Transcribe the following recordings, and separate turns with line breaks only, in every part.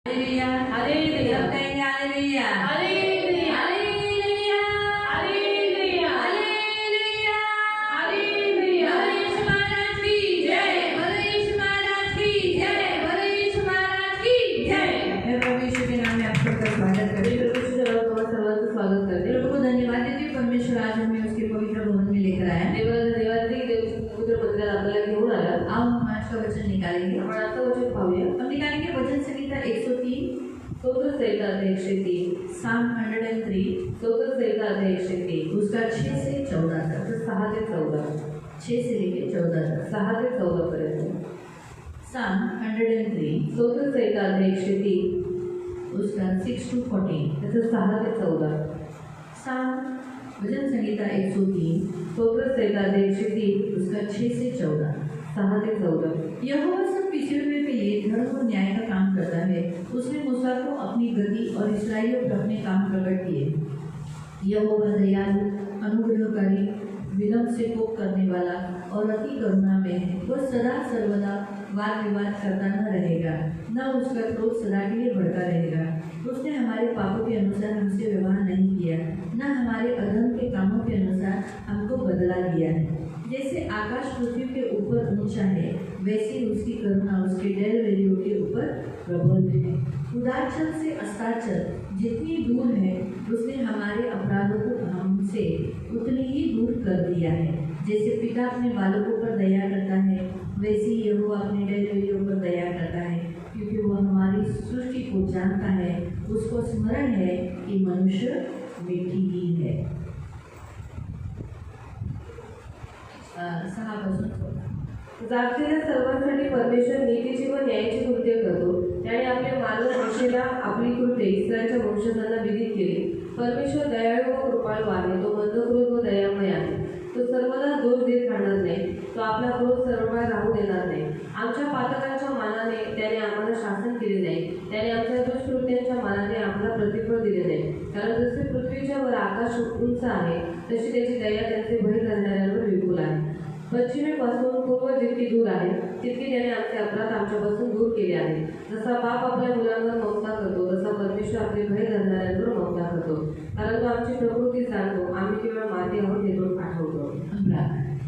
Aleluya, aleluya, aleluya, aleluya, aleluya, aleluya, aleluya, aleluya, aleluya, Maharaj की जय, गणेश महाराज की जय, गणेश महाराज की जय। मैं प्रभु यीशु के नाम में आप सबका स्वागत करती हूँ। सर्वांचं स्वागत करते हैं। प्रभु को धन्यवाद देती हूँ, परमेश्वर आज हमें उसके पवित्र भवन में लेकर आया। पवित्र मंदिरात आपल्याला घेऊन आला। अब हम आज का वचन निकालेंगे। आपण आता वचन पाहूया। हम निकालेंगे वचन संहिता 103, स्तोत्र संहिता 103, साम 103, स्तोत्र संहिता 103, उसका 6 से 14 तक, 6 से 14, 6 से लेकर 14 तक, 6 से 14 पर्यंत। साम 103, स्तोत्र संहिता 103, उसका 6 to 14, 6 से 14। साम वचन संहिता 103, स्तोत्र संहिता 103, उसका 6 से 14, 6 से 14। यहोवा सब पिछड़े हुए के लिए धर्म और न्याय का काम करता है। उसने मूसा को अपनी गति और इस्राएलियों पर अपने काम प्रकट किए। यहोवा दयालु, अनुग्रहकारी, विलंब से कोप करने वाला और अति करुणा में है। वह सदा सर्वदा वाद विवाद करता न रहेगा, न उसका क्रोध सदा के लिए बढ़ता रहेगा। उसने हमारे पापों के अनुसार हमसे व्यवहार नहीं किया, न हमारे अधर्म के कामों के अनुसार हमको बदला दिया है। जैसे आकाश पृथ्वी के ऊपर ऊंचा है, वैसे उसकी करुणा उसके डैलवेलियों के ऊपर प्रबल है। उदारचल से अस्ताचल जितनी दूर है, उसने हमारे अपराधों को हमसे उतनी ही दूर कर दिया है। जैसे पिता अपने बालकों पर दया करता है, वैसे ही यहोवा अपने डैलवेलियों पर दया करता है, क्योंकि वह हमारी सृष्टि को जानता है। उसको स्मरण है कि मनुष्य मिट्टी ही है।
जागलेल्या सर्वांसाठी परमेश्वर नीतीची व न्यायाची कृत्य करतो। त्याने आपल्या मानव भाषेला आपली कृत्ये इस्रायलच्या वंशजांना विदित केली। परमेश्वर दयाळू व कृपाळू आहे, तो मंदक्रोध व दयामय आहे। तो सर्वदा दोष देत राहणार नाही, तो आपला क्रोध सर्वकाळ राहू देणार नाही। आमच्या पातकांच्या मानाने त्याने आम्हाला शासन केले नाही, त्याने आमच्या दुष्कृत्यांच्या मानाने आम्हाला प्रतिफळ दिले नाही। कारण जसे पृथ्वीच्या वर आकाश उंच आहे, तशी त्याची दया त्यांचे भय करणाऱ्यांवर विपुल आहे। पश्चिमेपासून पूर्व जितकी दूर आहे, तितके त्याने आमचे अपराध आमच्यापासून दूर केले आहे। जसा बाप आपल्या मुलांवर ममता करतो, तसा परमेश्वर आपले भय धरणाऱ्यांवर ममता करतो। कारण तो आमची प्रकृती जाणतो, आम्ही केवळ माती आहोत हे तो आठवतो।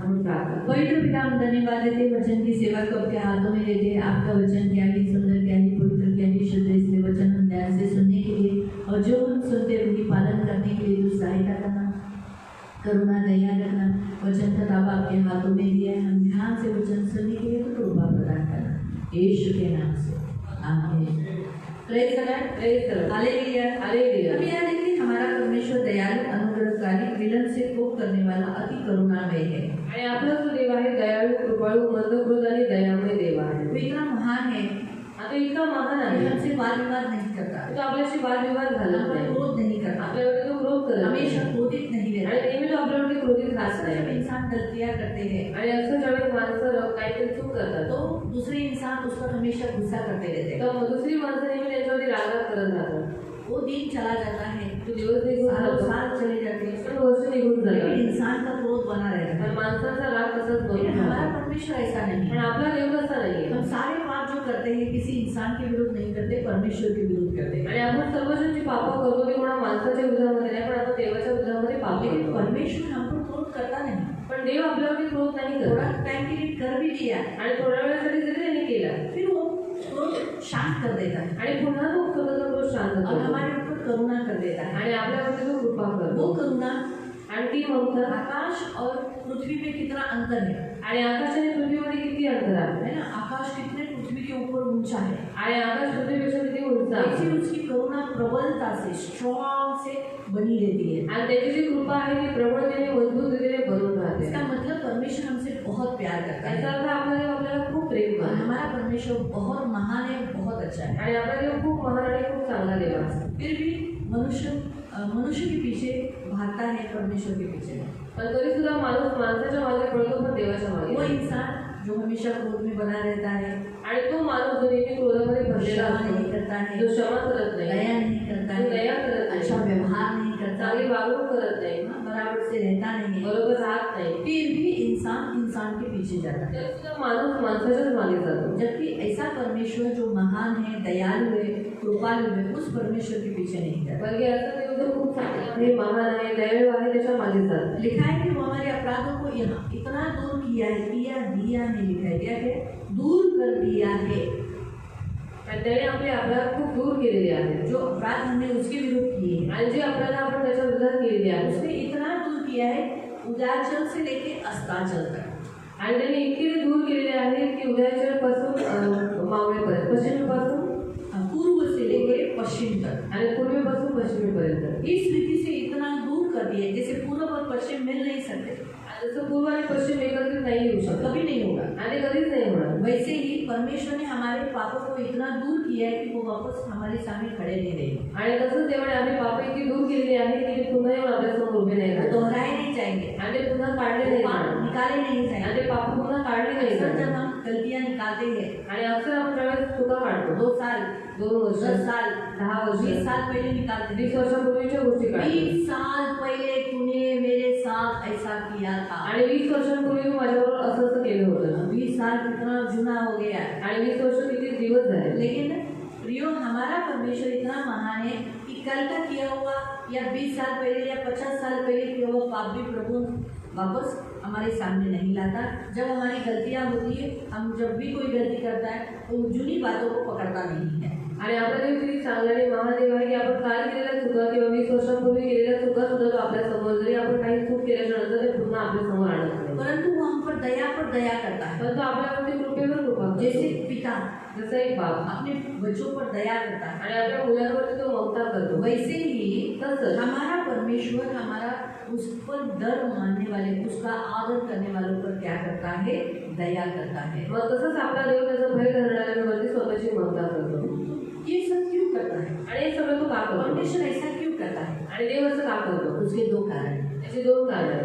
हम प्रार्थना।
पवित्र पिता, हम धन्यवाद देते वचन की सेवा को आपके हाथों में लेते हैं। आपका वचन क्या ही सुंदर, क्या ही पवित्र, क्या ही शुद्ध, इसलिए वचन हम ध्यान से सुनने के लिए और जो हम सुनते हैं उनकी पालन करने के लिए तू सहायता करना, करुणा दया करना। वचन खताब आपके हाथों में दिया है, हम ध्यान से वचन सुनने के लिए तो कृपा प्रदान करना, यीशु के नाम से आमीन। Praise the Lord,
praise the Lord,
hallelujah,
hallelujah.
हम यहाँ देखिए हमारा परमेश्वर दयालु, अनुग्रहकारी, विलंब से कोप करने वाला, अति करुणामय है।
आणि आपला जो देव आहे दयाळू, कृपाळू, मंदक्रोध आणि दयामय देव आहे।
वो इतना महान है,
आता इतका महान
कि
आहे,
हमसे वाद विवाद नहीं करता,
तो आपल्याशी वादविवाद घालत
हम पर
नाही,
क्रोध नहीं करता,
आपल्यावरती तो क्रोध करत नाही,
हमेशा क्रोधित नहीं
आणि
रहता।
नेहमी तो आपल्यावरती क्रोधित राहत
जब
नाही।
इंसान गलतियाँ करते हैं
आणि असं ज्यावेळेस माणसं काहीतरी चूक करतात,
तो दूसरे इंसान उस पर हमेशा गुस्सा करते रहते हैं।
तर दुसरी माणसं नेहमी त्यांच्यावरती रागात करत राहतात।
वो दिन चला जाता है,
तो दिवस निघून
सालों
जातो,
साल चले जाते हैं,
पण वर्ष निघून
लेकिन
जातात,
इंसान का क्रोध बना रहता
पण
है।
माणसाचा राग तसाच
लेकिन
बनून
हमारा
राहतो।
परमेश्वर ऐसा नहीं
पण
है।
आपला देव तसा नाहीये।
हम सारे पाप जो करते हैं किसी इंसान के विरुद्ध नहीं करते, परमेश्वर के विरुद्ध करते हैं।
आणि आपण सर्वजण जी पापं करतो ते कोणा माणसाच्या विरोधामध्ये नाही, पण आपण देवाच्या विरोधामध्ये पाप
लेकिन
करतो।
परमेश्वर हमको क्रोध करता नहीं,
पण देव आपल्यावरती क्रोध नाही
थोड़ा
करत,
टाइम के लिए कर भी दिया,
आणि थोड्या वेळासाठी जरी त्यांनी केला,
फिर वो क्रोध शांत कर देता है
आणि पुन्हा तो स्वतःचा क्रोध शांत
और
करतो,
हमारे ऊपर करुणा कर देता है।
आणि आपल्यावरती तो कृपा
वो
करतो।
करुणा,
आणि ती ममता,
आकाश और पृथ्वी में कितना अंतर है,
आणि आकाश आणि पृथ्वीमध्ये किती अंतर आहे,
है ना। आकाश कितने पृथ्वी के ऊपर ऊंचा है,
आणि आकाश पृथ्वीपेक्षा किती उंच
ऐसी
आहे,
उसकी करुणा प्रबलता से, स्ट्रॉन्ग से बनी रहती है।
आणि त्याची जी कृपा आहे ती प्रबळतेने, मजबूतीने बनून राहते।
इसका मतलब परमेश्वर हमसे बहुत प्यार करता
याचा
है
अर्थ आपला देव आपल्याला खूप प्रेम
और
करतो,
हमारा परमेश्वर बहुत महान है, बहुत अच्छा है।
आणि आपला देव खूप महान आणि खूप चांगला देव आहे।
फिर भी मनुष्य के पीछे भागता है, परमेश्वर के पीछे नहीं।
पण तरी सुद्धा माणूस माणसाच्या मागे पळतो, पण देवाच्या मागे
वो
नाही।
इंसान जो हमेशा क्रोध में बना रहता है,
आणि तो माणूस जो नेहमी क्रोधामध्ये भरलेला
क्षमा
असतो,
नहीं करता है,
जो क्षमा करत नाही,
दया नहीं करता
जो
है,
दया करत नाही,
अच्छा व्यवहार नहीं करता
चांगली
है,
वागणूक करत नाही,
बराबर से रहता नहीं है,
बरोबर राहत नाही,
फिर भी इंसान के पीछे जाता है।
तरी सुद्धा माणूस माणसाच्याच मागे जातो।
जबकि ऐसा परमेश्वर जो महान है, दयालु है, कृपालु है, उस परमेश्वर के पीछे नहीं जाता।
बल्कि असं देव जो खूप चांगला आहे, महान आहे, दयाळू आहे, त्याच्या मागे जात.
लिखा है कि वो हमारे अपराधों को यहाँ इतना दूर किया है, दिया नहीं लिखा है, क्या है, दूर कर दिया है।
आणि त्याने आपले अपराध खूप दूर केलेले आहेत.
जो अपराध हमने उसके विरुद्ध किए हैं,
आणि जे अपराध आपण त्याच्या विरोधात केलेले आहेत,
उसने इतना दूर किया है, उदाचल से लेके अस्ताचल तक।
आणि त्यांनी इतके दूर केलेले आहेत की उदयाचलपासून मावळेपर्यंत, पश्चिमेपासून
पूर्व से लेके पश्चिम तक,
आणि पूर्वेपासून पश्चिमेपर्यंत.
इस रीति से इतना दूर कर दिया है, जैसे पूर्व और पश्चिम मिल नहीं सकते,
जसं पूर्व आणि पश्चिम एकत्रित नाही येऊ शकत,
कभी नहीं होगा।
आणि कधीच नाही होणार.
वैसे ही परमेश्वर ने हमारे पापों को इतना दूर किया है कि वो वापस हमारे सामने खड़े नहीं रहे,
आणि तसंच देवाने आपली पापं इतकी दूर केलेली आहे की ते पुन्हा येऊन आपल्यासमोर उभे नाही
वो
राहणार.
दोहराए नहीं जाएंगे,
आणि ते पुन्हा काढले नाही
पाप
जाणार.
निकाले नहीं
आणि
जाएंगे।
ते पाप पुन्हा काढले नाही
अक्सर जब
जाणार.
हम गलतियां निकालते हैं,
आणि अक्षर आपण ज्यावेळेस चुका काढतो,
2 साल,
2 वर्ष,
10 साल,
10 वर्ष,
20 साल पहले निकालते
20
थे,
वर्षापूर्वीच्या गोष्टी काढतो.
20 साल पहले तूने मेरे साथ ऐसा किया था,
आणि 20 वर्षांपूर्वी तू माझ्याबरोबर असं असं केलं होतं.
20 साल कितना जुना हो गया है।
आणि 20 वर्ष किती दिवस झाले.
लेकिन प्रियो, हमारा परमेश्वर इतना महान है कि कल का किया हुआ या 20 साल पहले या 50 साल पहले किया हुआ पाप भी प्रभु वापस हमारे सामने नहीं लाता। जब हमारी गलतियां होती है, हम जब भी कोई गलती करता है तो उन जुनी बातों को पकड़ता नहीं है।
आणि आपला देव किती चांगला आणि महादेव आहे की आपण काल केलेल्या चुका किंवा 20 वर्षांपूर्वी केलेल्या चुका सुद्धा तो आपल्या समोर, जरी आपण काही चूक केल्याच्या नंतर ते पुन्हा आपल्या समोर आणत नाही.
परंतु वो हम पर दया करता है,
परंतु आपल्यावरती कृपेवर कृपा करतो.
जैसे पिता
जसं एक बाप
अपने बच्चों पर दया करता है,
आणि आपल्या मुलांवरती तो ममता करतो,
वैसे ही
तसंच
हमारा परमेश्वर हमारा उस पर डर मानने वाले, उसका आदर करने वालों पर क्या करता है, दया करता है।
मग तसंच आपला देव त्याचा भय धरणाऱ्यांवरती स्वतःची ममता करतो.
ये सब क्यों करता है?
आणि हे सगळं तो का करतो.
परमेश्वर ऐसा क्यों करता है?
आणि देव असं का करतो.
उसके 2 कारण हैं।
त्याची 2 कारण आहेत.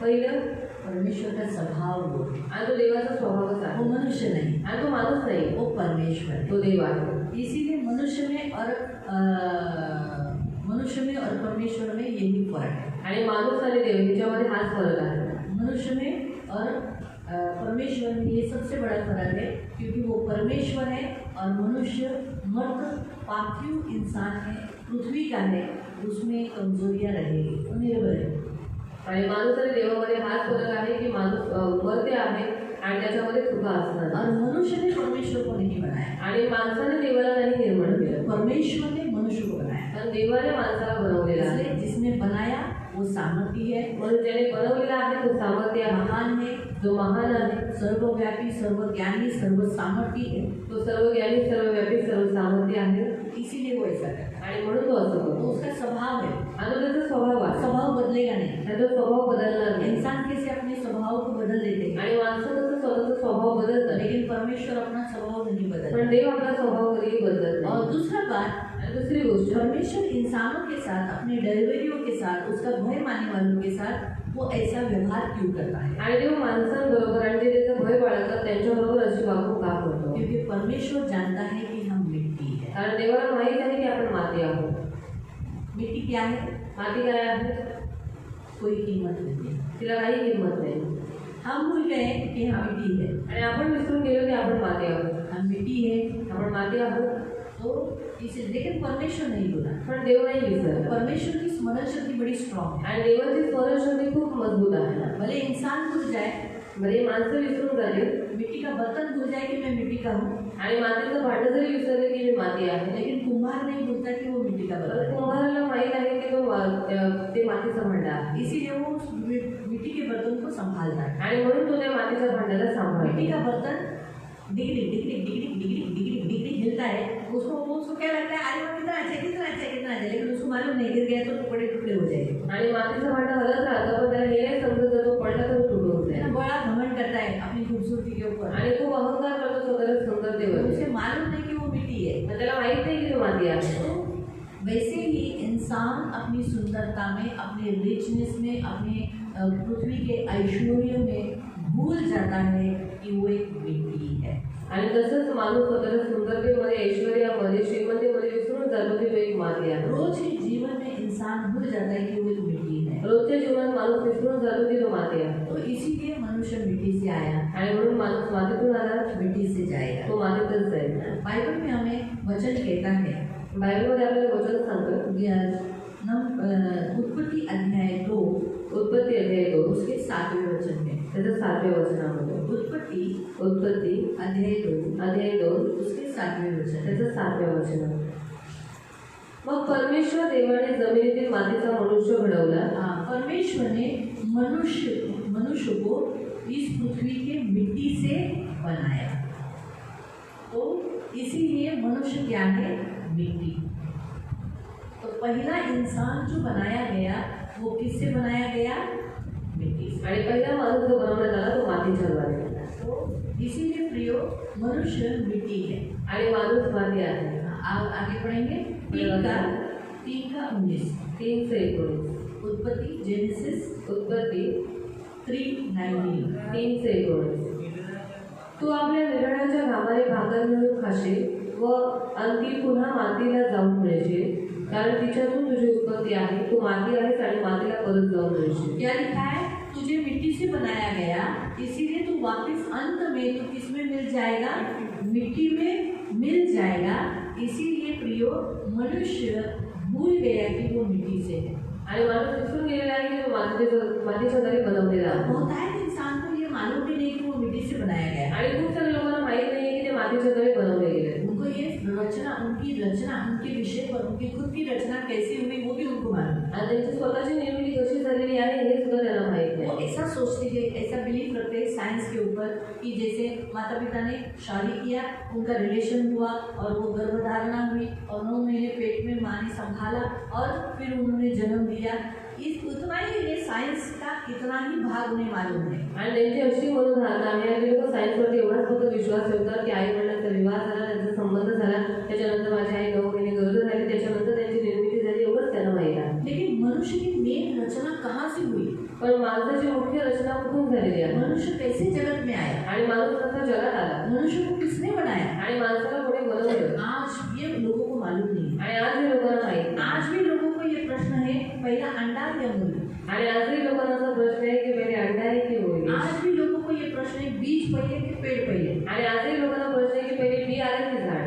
पहिलं
परमेश्वर का स्वभाव वो है,
आणि तो देवाचा स्वभावच
वो
आहे.
मनुष्य नहीं,
आणि तो माणूस नाही,
वो परमेश्वर है।
तो देव आहे.
इसीलिए मनुष्य में और परमेश्वर में यही फर्क है।
आणि माणूस आणि देव याच्यामध्ये हाच फरक आहे.
मनुष्य में और परमेश्वर में ये सबसे बड़ा फर्क है, क्योंकि वो परमेश्वर है और मनुष्य मर्द पार्थिव इंसान है, पृथ्वी का है, उसमें कमजोरियां रहेगी, वो निर्बल है।
आणि माणूस आणि देवामध्ये हाच फरक आहे की माणूस मर्त्य आहे आणि त्याच्यामध्ये चुका असणार.
और मनुष्य ने परमेश्वर को नहीं बनाया,
आणि माणसाने देवाला नाही निर्माण केलं,
परमेश्वर ने मनुष्य को बनाया।
पण देवाने माणसाला बनवलेला आहे.
इसलिए जिसने बनाया वो सामर्थ्य है,
म्हणून ज्याने बनवलेला आहे तो सामर्थ्य आहे,
महान है,
जो महान आहे,
सर्वव्यापी, सर्वज्ञानी, सर्व सामर्थ्य है,
तो सर्वज्ञानी, सर्वव्यापी, सर्व सामर्थ्य आहे.
इसीलिए वो ऐसा करता है।
आणि म्हणून तो असं
तो
करतो.
उसका स्वभाव है,
आणि त्याचा स्वभाव आहे,
स्वभाव बदलेगा नहीं।
त्याचा स्वभाव बदलणार नाही.
इंसान कैसे अपने स्वभाव को बदल देते हैं,
आणि माणसं कसं स्वतःचा स्वभाव बदलतात,
लेकिन परमेश्वर अपना स्वभाव नहीं
पण
बदलता।
देव आपला स्वभाव कधीही बदलत
और
नाही.
दूसरा बात,
आणि दुसरी गोष्ट,
परमेश्वर इंसानों के साथ, अपने डरवेरियों के साथ, उसका भय मानने वालों के साथ वो ऐसा व्यवहार क्यों करता है?
आणि देव माणसांबरोबर आणि जे त्याचं भय बाळगतात त्यांच्याबरोबर अशी वागणूक का करतो.
क्योंकि परमेश्वर जानता है कि हम मिट्टी है।
कारण देवाला माहीत आहे की आपण माती आहोत.
मिट्टी क्या है?
माती काय आहे,
कोई कीमत नहीं है।
तिला काही किंमत नाही.
हम भूल गए कि हम मिट्टी है,
आणि आपण विसरून गेलो की आपण माती आहोत.
हम मिट्टी है।
आपण माती आहोत.
तो इसे, लेकिन परमेश्वर नहीं बोला।
पण देव नाही विसरला.
परमेश्वर की स्मरण शक्ति बड़ी स्ट्रांग है।
आणि देवाची स्मरणशक्ती खूप मजबूत आहे.
भले इंसान भूल जाए,
म्हणजे माणसं विसरून झाली
मिट्टी का बर्तन भूल जाए कि मैं मिट्टी का हूँ,
आणि मातीचं भांडं जरी विसरले की मी माती आहे,
लेकिन कुम्हार नहीं भूलता कि वो मिट्टी का
तर
बर्तन है।
कुंभाराला माहीत आहे की ते मातीचं भांडं आहे.
इसीलिए वो उस मिट्टी के बर्तन को संभालता है।
आणि म्हणून तो त्या मातीच्या भांड्याला
मिट्टी
सांभाळतो.
का बर्तन डिगरी डिगरी डिगरी डिगरी डिगरी डिगरी हिलता है, उसको क्या लगता है, अरे वो कितना अच्छा है, कितना अच्छा है, कितना अच्छा है, लेकिन उसको मालूम नहीं, गिर गया तो टुकड़े टुकड़े हो जाएंगे।
आणि मातीचं भांडं हलत राहतं, पण त्याला हे नाही समजत जर तो पडला तर तो तुटून
है ना,
जाईल.
बड़ा घमंड करता है अपनी खूबसूरती के ऊपर,
आणि खूप अहंकार करतो स्वतःला सुंदरतेवर.
उसे मालूम नहीं कि वो मिट्टी है।
पण त्याला माहित नाही की तो माती आहे.
तो वैसे ही इंसान अपनी सुंदरता में, अपने रिचनेस में, अपने पृथ्वी के ऐश्वर्य में भूल जाता है कि वो एक मिट्टी है।
आणि तसंच माणूस स्वतःला सुंदरतेमध्ये, ऐश्वर्यामध्ये, श्रीमंतीमध्ये विसरून जातो की तो एक माती आहे.
रोज के जीवन में इंसान भूल जाता है कि वो एक मिट्टी है।
रोजच्या जीवनात माणूस विसरून जातो की तो माती आहे
तो इसीलिए मनुष्य मिट्टी से आया,
आणि म्हणून माणूस मातीतून आला
मिट्टी से जाएगा।
तो मातीतच जाईल.
बाइबल में हमें वचन कहता है,
बायबलमध्ये आपल्याला वचन सांगतं
उत्पत्ति अध्याय 2
उत्पत्ती अध्याय 2
उसके 7वें वचन में,
त्याच्या 7व्या वचनामध्ये
उत्पत्ति
उत्पत्ती
अध्याय 2
अध्याय 2
उसके 7वें वचन,
त्याच्या 7व्या वचनामध्ये मग परमेश्वर देवाने जमिनीतील मातीचा मनुष्य घडवला.
परमेश्वर ने मनुष्य को इस पृथ्वी के मिट्टी से बनाया। तो इसीलिए मनुष्य क्या है? मिट्टी। तो पहला इंसान जो बनाया गया वो किससे बनाया गया? मिट्टी से।
आणि पहिला माणूस जो बनवण्यात आला तो मातीच्या द्वारे.
तो इसीलिए प्रियो मनुष्य मिट्टी है।
आणि माणूस माती आहे.
आगे पढ़ेंगे 3 का 19,
3 से 19
उत्पत्ति जेनेसिस
उत्पत्ती
3:19,
3 से 19 तू आपल्या निर्णयाच्या घामाने भाकर मिळून खाशील व अंती पुन्हा मातीला जाऊन मिळशील, कारण तिच्यातून तुझी उत्पत्ती आहे. तू माती आहेस आणि मातीला परत जाऊन मिळशील.
क्या लिखा है? तुझे मिट्टी से बनाया गया, इसीलिए तू वापस अंत में तू किसमें मिल जाएगा? मिट्टी में मिल जाएगा। इसीलिए प्रियो मनुष्य भूल गया कि वो मिट्टी से है।
आणि माणूस विसरून गेलेला आहे की तो मातीच्या द्वारे बनवलेला आहे.
होता है कि इंसान को ये मालूम भी नहीं कि वो मिट्टी से बनाया गया है।
आणि खूप सारे लोकांना माहीत नाही की ते मातीच्या द्वारे बनवले गेले.
उनको ये उनकी रचना उनके विषय पर उनकी खुद की रचना कैसी हुई वो भी उनको मालूम है।
आणि त्यांची स्वतःची निर्मिती कशी झालेली आहे हे सुद्धा त्यांना माहीत
वो
नाही.
ऐसा सोचते हैं, ऐसा बिलीव करते हैं साइंस के ऊपर कि जैसे माता पिता ने शादी किया, उनका रिलेशन हुआ और वो गर्भधारणा हुई और 9 महीने पेट में माँ ने संभाला और फिर उन्होंने जन्म दिया। इस उतना ही ये साइंस का इतना ही भाग उन्हें मालूम है।
आणि त्यांची अशी मनोधारणा आहे आणि लोक सायन्सवरती एवढाच फक्त विश्वास ठेवतात की आई वडिलांचा विवाह झाला, त्यांचा संबंध झाला, त्याच्यानंतर माझी आई 9 महिने गर्भ झाली, त्याच्यानंतर त्यांची निर्मिती झाली, एवढंच त्यांना माहीत आहे.
लेकिन मनुष्य की मेन रचना कहाँ से हुई?
पण माणसाची मुख्य रचना कुठून झालेली आहे?
मनुष्य कैसे जगत में आया?
आणि माणूस कसा जगात आला
मनुष्य को किसने बनाया?
आणि माणसाला कोणी बनवलं?
आज ये लोगों को मालूम नहीं।
आणि आज हे लोकांना माहीत नाही.
आज भी लोगों को ये प्रश्न है, पहला अंडा या मुर्गी?
आणि आजही लोकांना असा प्रश्न आहे की पहिले अंडा आहे की मुर्गी?
आज भी लोगों को ये प्रश्न है, बीज पहले कि पेड़ पहले?
आणि आजही लोकांना प्रश्न आहे की पहिले बी आलं की झाड?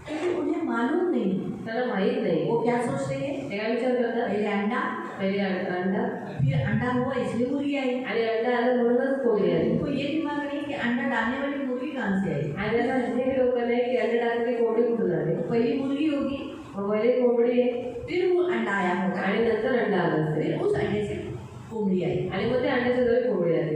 लेकिन उन्हें मालूम नहीं।
त्यांना माहीत नाही.
वो क्या सोचते हैं?
ते काय विचार करतात?
पहले अंडा,
पहिले अंडा
फिर अंडा हुआ इसलिए मुर्गी आई।
आणि अंडा आलं म्हणूनच कोंबडी आली.
उनको ये दिमाग नहीं कि अंडा डालने वाली मुर्गी कहाँ से आई।
आणि त्यांना हे लोकांना आहे की अंडे टाकले कोंबडी कुठून आली?
पहली मुर्गी होगी,
मग पहिले कोंबडी आहे
फिर वो अंडा आया होगा,
आणि नंतर अंडा आलं असेल
फिर उस अंडे से कोंबड़ी आई।
आणि मग ते अंड्याच्या द्वारे कोंबडी आली.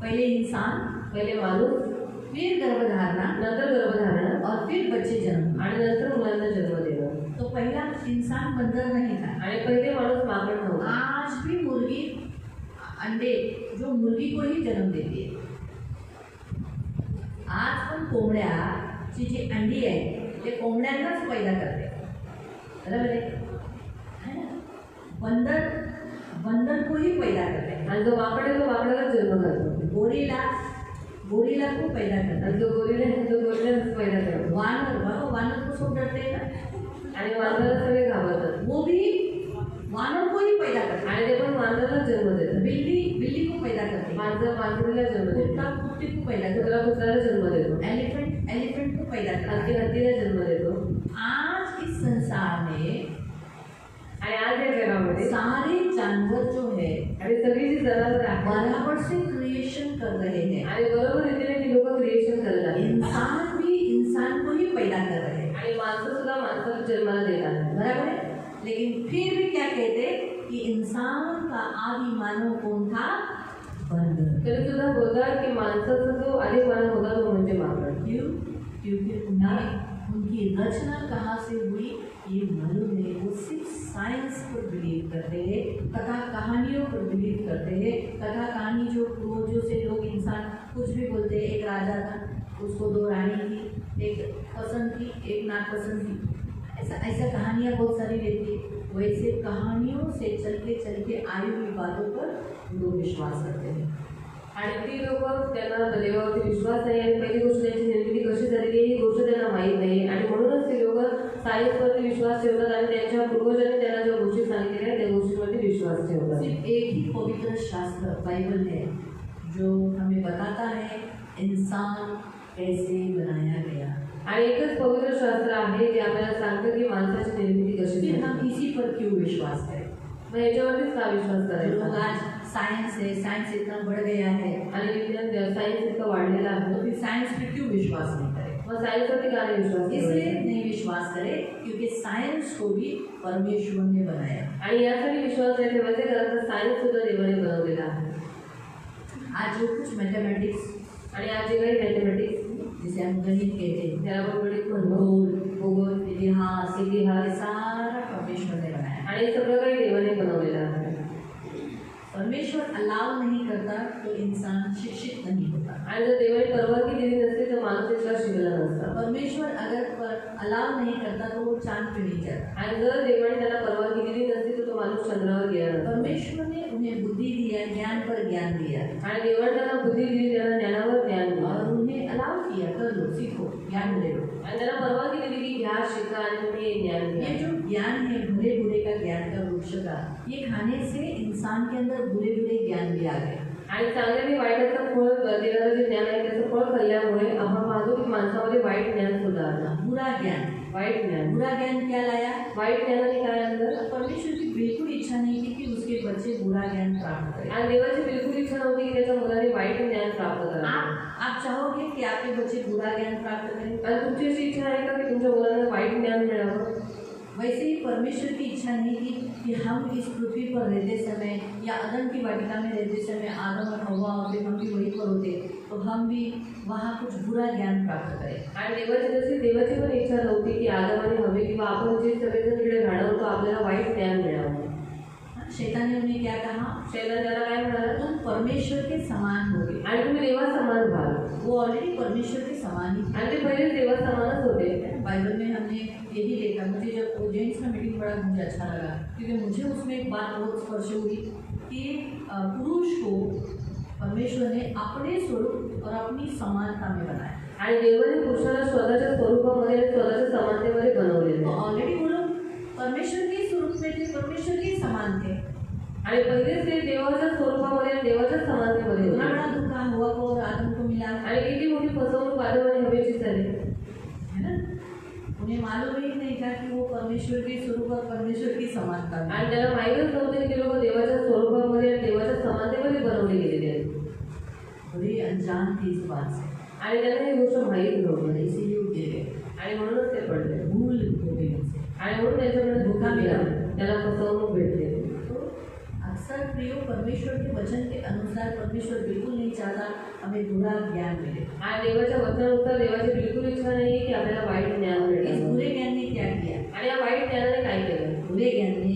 पहले इंसान,
पहिले माणूस,
फिर गर्भधारणा
नंतर गर्भधारणा
और फिर बच्चे जन्म।
आणि नंतर मुलांना जन्म देणं.
तो पहला इंसान बंदर नहीं था।
आणि पहिले माणूस माकड नव्हता.
आज भी मुर्गी अंडे जो मुर्गी को ही जन्म देती है। आज पण कोंबड्याची जी अंडी आहे ते कोंबड्यांनाच पैदा करते, बरोबर है ना? बंदर को ही पैदा करते हैं।
आणि जो माकड आहे तो माकडालाच जन्म घालतो.
गोरिला को पैदा करता
आणि जो गोरिला आहे तो गोरिलाच पैदा करतो.
वानर को सब डरते हैं ना,
आणि वानराला सगळे घाबरतात.
वो भी वानर को ही पैदा करते हैं।
आणि ते पण वानरालाच जन्म देतात.
बिल्ली को पैदा करते हैं,
मांजरीला जन्म
कुत्ता
देतो.
कुत्ते को पैदा करते
कुत्रा कुत्र्याला जन्म देतो.
हैं, एलिफेंट को पैदा करते हैं।
हत्तीला जन्म देतो.
आज इस संसार में
आणि आज या जगामध्ये
सारे जानवर जो है
आणि सगळी जी जनावर आहेत
बराबर से क्रिएशन कर रहे हैं।
आणि बरोबर रीतीने ती लोक क्रिएशन करत आहेत.
इंसान भी इंसान को ही पैदा कर रहे हैं,
आणि माणसं सुद्धा माणसाला जन्माला देत आहेत.
बराबर है। लेकिन फिर भी क्या कहते कि इंसान का आदि मानव कौन था? बंदर।
तरी सुद्धा बोलतात की माणसाचा जो आधीपणा होता तो म्हणजे माकड.
क्यों? क्योंकि उनकी रचना कहाँ से हुई ये मालूम नहीं। वो सिर्फ साइंस पर बिलीव करते हैं, कथा कहानियों पर बिलीव करते हैं। कथा कहानी जो पूर्वजों से लोग इंसान कुछ भी बोलते हैं। एक राजा था, उसको 2 रानी थी, एक पसंद थी, एक नापसंद थी। ऐसा कहानियाँ बहुत सारी रहती है। वैसे कहानियों से चलते आई हुई बातों पर लोग विश्वास करते हैं।
आणि ती लोक त्यांना देवावरती विश्वास नाही आणि पहिली गोष्ट त्यांची निर्मिती कशी झालेली आहे ही गोष्ट त्यांना माहीत नाही आणि म्हणूनच ती लोक सायन्सवरती विश्वास ठेवतात आणि त्यांच्या पूर्वजांनी त्यांना ज्या गोष्टी
सिर्फ एक ही पवित्र शास्त्र बाइबल है जो हमें बताता है इंसान कैसे बनाया गया।
आणि एकच पवित्र शास्त्र आहे जे आपल्याला सांगतं की माणसाची निर्मिती कशी
फिर
झाली।
हम इसी पर क्यों विश्वास करें?
मग याच्यावरतीच का विश्वास
लोग
करायचा?
आज साइंस है, साइंस इतना बढ़ गया है,
आणि विज्ञान सायन्स इतकं वाढलेलं आहे,
तो फिर साइंस पे क्यों विश्वास नहीं करें?
मग सायन्सवरती का नाही विश्वास
इसलिए
करायचा?
नहीं विश्वास करें क्योंकि साइंस को भी परमेश्वर ने बनाया।
आणि यासाठी विश्वास नाही ठेवायचा कारण का सायन्स सुद्धा देवाने बनवलेला आहे।
आज जो कुछ मैथमेटिक्स,
आणि आज जे काही मॅथमॅटिक्स
जिसे हम गणित कहते हैं,
त्याला आपण गणित म्हणतो,
भूगोल, इतिहास,
इतिहास,
ये सारा परमेश्वर ने बनाया।
आणि सगळं काही देवाने बनवलेलं आहे।
परमेश्वर अलाउ नहीं करता तो इंसान शिक्षित नहीं होता।
आणि जर देवाने परवानगी दिली नसती तर माणूस इतका शिकला नसता।
परमेश्वर अगर अलाउ नहीं करता तो वो चांद पे नहीं जाता।
आणि जर देवाने त्याला परवानगी दिली नसती तर तो माणूस चंद्रावर गेला नसता।
परमेश्वर ने उन्हें बुद्धि दिया, ज्ञान पर ज्ञान दिया,
आणि देवाने त्याला बुद्धी दिली, त्याला ज्ञानावर ज्ञान दिलं
और उन्हें अलाउ किया, कर लो, सीखो, ज्ञान ले लो।
आणि त्याला परवानगी दिली की घ्या, शिका आणि तुम्ही हे ज्ञान घ्या।
ये जो ज्ञान है भले बुरे का ज्ञान का वृक्ष का, ये खाने से इंसान के अंदर बुरे बुरे ज्ञान भी आ गए।
आणि चांगले आणि वाईटाचं फळ देणारं जे ज्ञान आहे त्याचं फळ खाल्ल्यामुळे आपण पाहतो की माणसामध्ये वाईट ज्ञान सुद्धा आलं।
बुरा ज्ञान,
वाईट ज्ञान,
बुरा ज्ञान क्या लाया?
वाईट ज्ञानाने काय आणलं?
परमेश्वर की बिल्कुल इच्छा नहीं थी कि उसके बच्चे बुरा ज्ञान प्राप्त करें।
आणि देवाची बिलकुल इच्छा नव्हती की त्याच्या मुलाने वाईट ज्ञान प्राप्त करावं।
आप चाहोगे कि आपके बच्चे बुरा ज्ञान प्राप्त करें?
आणि तुमची अशी इच्छा आहे का की तुमच्या मुलांना वाईट ज्ञान मिळावं?
वैसे ही परमेश्वर की इच्छा नहीं थी कि हम इस पृथ्वी पर रहते समय या अदन की वाटिका में रहते समय आदम और हव्वा होते, हम भी वहीं पर होते, तो हम भी वहाँ कुछ बुरा ज्ञान प्राप्त करें।
आणि देवाची पण इच्छा नव्हती की आदम आणि हवे किंवा आपण जे सगळेजण इकडे राहणार होतो आपल्याला वाईट ज्ञान मिळावं।
शैतान ने उन्हें क्या कहा?
शैतान त्याला काय म्हणाला?
तुम परमेश्वर के समान होगे।
आणि तुम्ही देवा समान व्हाल।
वो ऑलरेडी परमेश्वर के समान ही थे।
आणि ते पहिले देवा समानच होते।
बाइबल में हमने यही देखा। मुझे जब जेंट्स का मीटिंग बड़ा मुझे अच्छा लगा क्योंकि मुझे उसमें एक बात बहुत स्पर्श हुई कि पुरुष को परमेश्वर ने अपने स्वरूप और अपनी समानता में बनाया।
आणि देवाने पुरुषाला स्वतःच्या स्वरूपामध्ये आणि स्वतःच्या समानतेमध्ये बनवलेले
तो
आहे।
ऑलरेडी वो लोग परमेश्वर के स्वरूप में थे, परमेश्वर के समान थे।
आणि पहिलेच ते देवाच्या स्वरूपामध्ये आणि देवाच्या समानतेमध्ये
इतना
होते।
बड़ा धोखा हुआ को और आदम को मिला,
आणि किती मोठी फसवणूक आदम आणि हवेची झाली,
है ना? उन्हें मालूम ही नहीं था कि वो परमेश्वर के स्वरूप और परमेश्वर की समानता में।
आणि त्याला माहीतच नव्हते की ते लोक देवाच्या स्वरूपामध्ये आणि देवाच्या समानतेमध्ये बनवले गेलेले आहेत।
बड़े अनजान थे इस बात से,
आणि त्यांना ही गोष्ट माहीत नव्हती
इसीलिए वो गिर गए,
आणि म्हणूनच ते पडले।
भूल हो गई उनसे।
आणि म्हणून त्याच्याकडे धोका मिळाला, त्याला फसवणूक भेटली।
तो अक्सर प्रियो परमेश्वर के वचन के अनुसार परमेश्वर बिल्कुल नहीं चाहता हमें बुरा ज्ञान मिले।
आणि देवाच्या वचनानुसार देवाची बिलकुल इच्छा नाही की आपल्याला वाईट ज्ञान
इस
मिळेल।
बुरे ज्ञान ने क्या किया?
आणि या वाईट ज्ञानाने काय केलं?
बुरे ज्ञान ने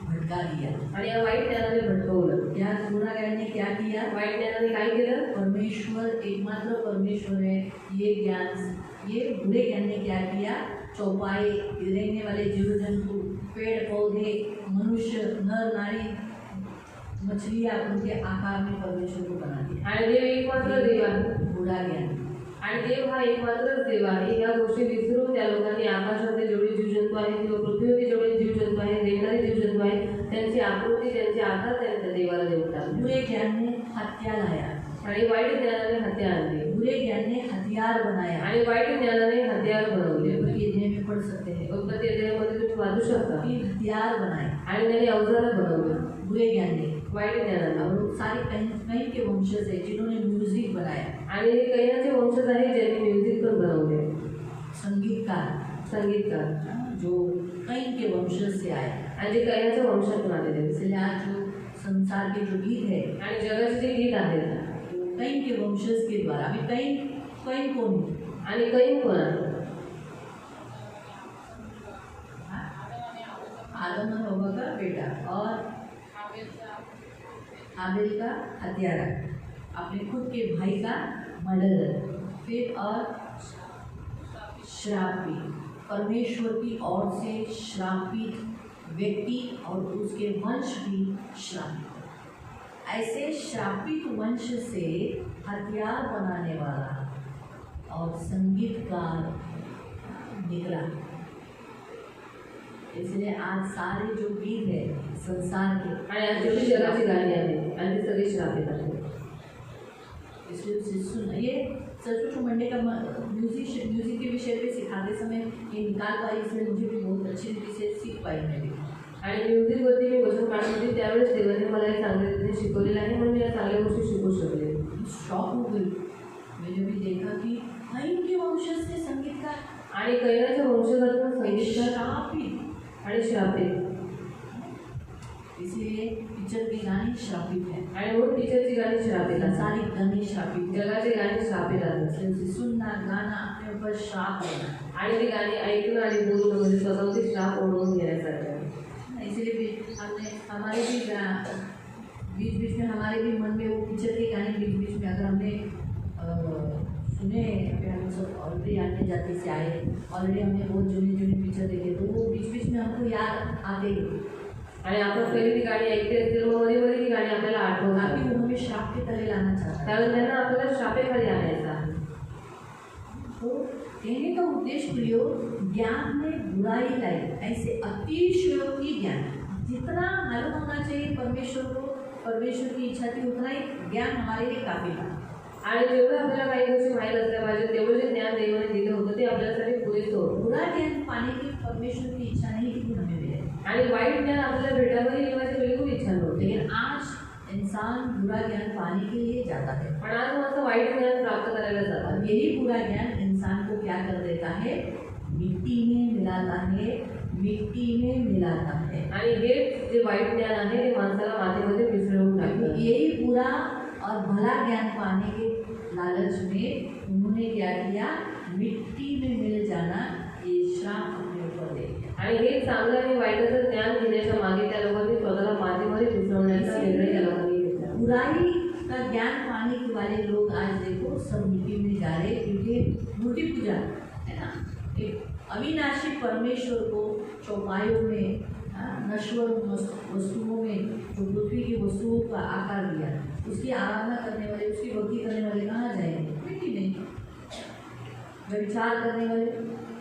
भटका दिया।
आणि या वाईट ज्ञानाने भटकवलं।
या बुरा ज्ञान ने क्या किया?
वाईट ज्ञानाने काय केलं?
परमेश्वर एकमात्र परमेश्वर है, ये ज्ञान, ये बुरे ज्ञान ने क्या किया? चौपाई, रहने वाले जीव जंतु, पेड़ पौधे, मनुष्य, नर नारी, मछलियाँ उनके आकार में परमेश्वर को बना दिया।
आणि देव एकमात्र देव आहे।
बुरा ज्ञान,
आणि देव हा एकमात्रच देव आहे। या गोष्टी विसरून त्या लोकांनी आकाशामध्ये जेवढे जीवजंतू आहेत किंवा पृथ्वीवरती जेवढे जीवजंतू आहेत, देणारे जीवजंतू आहेत, त्यांची आकृती, त्यांचे आकार त्यांच्या देवाला देऊन टाकले।
बुरे ज्ञान ने हत्या लाया,
आणि वाईट ज्ञानाने हत्या आणली।
बुरे ज्ञान ने हथियार बनाया।
आणि वाईट ज्ञानाने हत्यार बनवले।
ये देह में पढ़ सकते हैं
उत्पत्ती अध्यायामध्ये तुम्ही वाचू शकता।
कि हथियार बनाए
आणि त्याने अवजार बनवले
बुरे ज्ञान ने।
वाईट ज्ञानाने।
और वो सारे कहीं के वंशज है जिन्होंने म्यूजिक बनाया,
आणि हे कैनाचे वंशज आहे ज्यांनी म्युझिक पण बनवले, संगीतकार
जो कहीं के वंशज से आए।
आणि जे कैनाच्या वंशातून आलेले आहेत।
इसलिए आज जो संसार के जो गीत है
आणि जगाचे जे गीत आहेत
कहीं के वंशज के द्वारा, अभी कहीं कहीं कौन?
आणि कैन कोण आहे?
आदम और हव्वा का बेटा और हाबिल का हत्यारा, अपने खुद के भाई का मर्डर, फिर और श्रापित, परमेश्वर की ओर से श्रापित व्यक्ति और उसके वंश भी श्रापित। ऐसे श्रापित वंश से हथियार बनाने वाला और संगीतकार निकला। इसलिए आज सारे जो गीत है संसार के
आणि आज जेवढी जगाची गाणी आहेत आणि ती सगळी श्रापित आहेत.
इसलिए सुनिए सरस्वती मंडे का म्यूजिक के विषय पे सिखाते समय ये निकाल पाई, इसलिए मुझे भी बहुत अच्छी रीति से सीख पाई मैं भी.
आणि म्युझिकवरती मी वचन काढत होती त्यावेळेस देवाने मला हे चांगल्या रीतीने शिकवलेलं आहे म्हणून मी या चांगल्या गोष्टी शिकू शकले.
शॉक हो गई मैंने भी देखा कि कैन के वंशज से संगीतकार
आणि कैनाच्या वंशजातून संगीतकार
श्रापित
आणि श्रापित,
इसलिए पिक्चर की गाने श्रापित है,
आणि म्हणून टीचरची गाणी श्रापित आहेत.
संसारिक गाने श्रापित है.
जगाची गाणी श्रापित आहेत.
इसलिए उसे सुनना गाना अपने ऊपर श्राप लेना,
आणि ती गाणी ऐकणं आणि बोलणं म्हणजे स्वतःची श्राप ओढवून घेण्यासारखं आहे.
इसलिए भी हमने हमारे भी बीच बीच में हमारे भी मन में वो पिक्चर के गाने बीच बीच में अगर हमने सुने, अभी हम सब ऑलरेडी आने जाते से आए, ऑलरेडी हमने बहुत जुनी पिक्चर देखे तो वो बीच बीच में हमको याद आते ही.
आणि आपण पहिले ती गाणी ऐकते असतील मग मध्ये मध्ये ती गाणी आपल्याला आठवतात.
ताकि वो हमें श्राप के तले लाना चाहता है.
कारण त्यांना आपल्याला श्रापेखाली आणायचं आहे.
तो कहने का उद्देश्य प्रियो, ज्ञान में बुराई लाई, ऐसे अतिशयोक्ति ज्ञान जितना मालूम होना चाहिए परमेश्वर को, परमेश्वर की इच्छा थी उतना ही ज्ञान हमारे लिए काफी था.
आणि जेवढं आपल्याला काही गोष्टी माहीत असल्या पाहिजे तेवढं जे ज्ञान देवाने दिलं होतं ते आपल्यासाठी पुरेसं होतं.
बुरा ज्ञान पाने की परमेश्वर की इच्छा नहीं थी कि हमें मिले,
आणि वाईट ज्ञान आपल्याला भेटावं ही देवाची बिलकुल इच्छा नव्हती.
लेकिन आज इंसान बुरा ज्ञान पाने के लिए जाता है.
पण आज माणसं वाईट ज्ञान प्राप्त करायला जातात.
और यही बुरा ज्ञान इंसान को क्या कर देता है, मिट्टी में मिलाता है, मिट्टी में मिलाता है.
आणि हे जे वाईट ज्ञान आहे ते माणसाला मातीमध्ये मिसळून टाकतं.
यही बुरा और भला ज्ञान पाने के लालच में उन्होंने क्या किया, मिट्टी में मिल जाना ये श्राप अपने ऊपर ले लिया.
आणि हे चांगलं आणि वाईटाचं ज्ञान घेण्याच्या मागे त्या लोकांनी स्वतःला मातीमध्ये मिसळण्याचा निर्णय त्या लोकांनी घेतला.
बुराई का ज्ञान पाने के वाले लोग आज देखो सब मिट्टी में जा रहे, क्योंकि मूर्ति पूजा है ना, एक अविनाशी परमेश्वर को चौपायों में, नश्वर वस्तुओं में जो पृथ्वी की वस्तुओं का आकार दिया, उसकी आराधना करने वाले, उसकी भक्ति करने वाले कहाँ जाएंगे, मिट्टी में. विचार करने वाले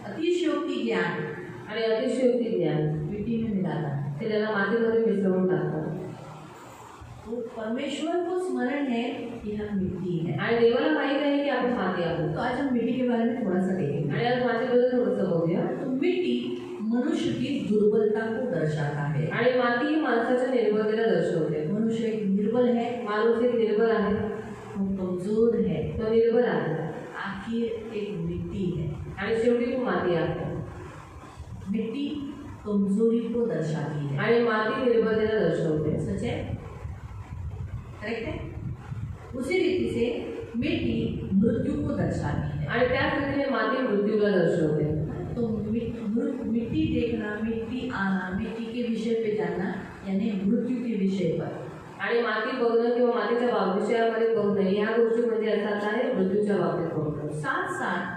अतिशयोक्ति ज्ञान
आणि अतिशयोक्ती ज्ञान
मिट्टी में मिलाता है.
ते त्याला मातीमध्ये मिसळून टाकतात.
तो परमेश्वर को स्मरण है कि हम मिट्टी हैं.
आणि देवाला माहित आहे की आपण माती आहोत.
तो आज हम मिट्टी के बारे में थोड़ा सा देखेंगे.
आणि आज मातीबद्दल थोडंसं बघूया.
तो मिट्टी मनुष्य की दुर्बलता को दर्शाता है.
आणि माती ही माणसाच्या निर्बलतेला दर्शवते.
मनुष्य एक निर्बल है,
माणूस एक निर्बल आहे,
वो कमजोर है,
तो निर्बल आहे
आखिर एक मिट्टी है.
आणि शेवटी तो माती आहे.
मिट्टी कमजोरी को दर्शाती है.
आणि माती निर्बलतेला दर्शवते.
सच है, करेक्ट है. उसी रीति से मिट्टी मृत्यु को दर्शाती है.
आणि त्याच रीतीने माती मृत्यूला दर्शवते.
तो मिट्टी देखना, मिट्टी आना, मिट्टी के विषय पे जानना यानी मृत्यू के विषय पर.
आणि माती बघणं किंवा मातीच्या विषयामध्ये बघणं ह्या गोष्टी म्हणजे अर्थात आहे मृत्यूच्या बाबतीत बघणं.
साथ साथ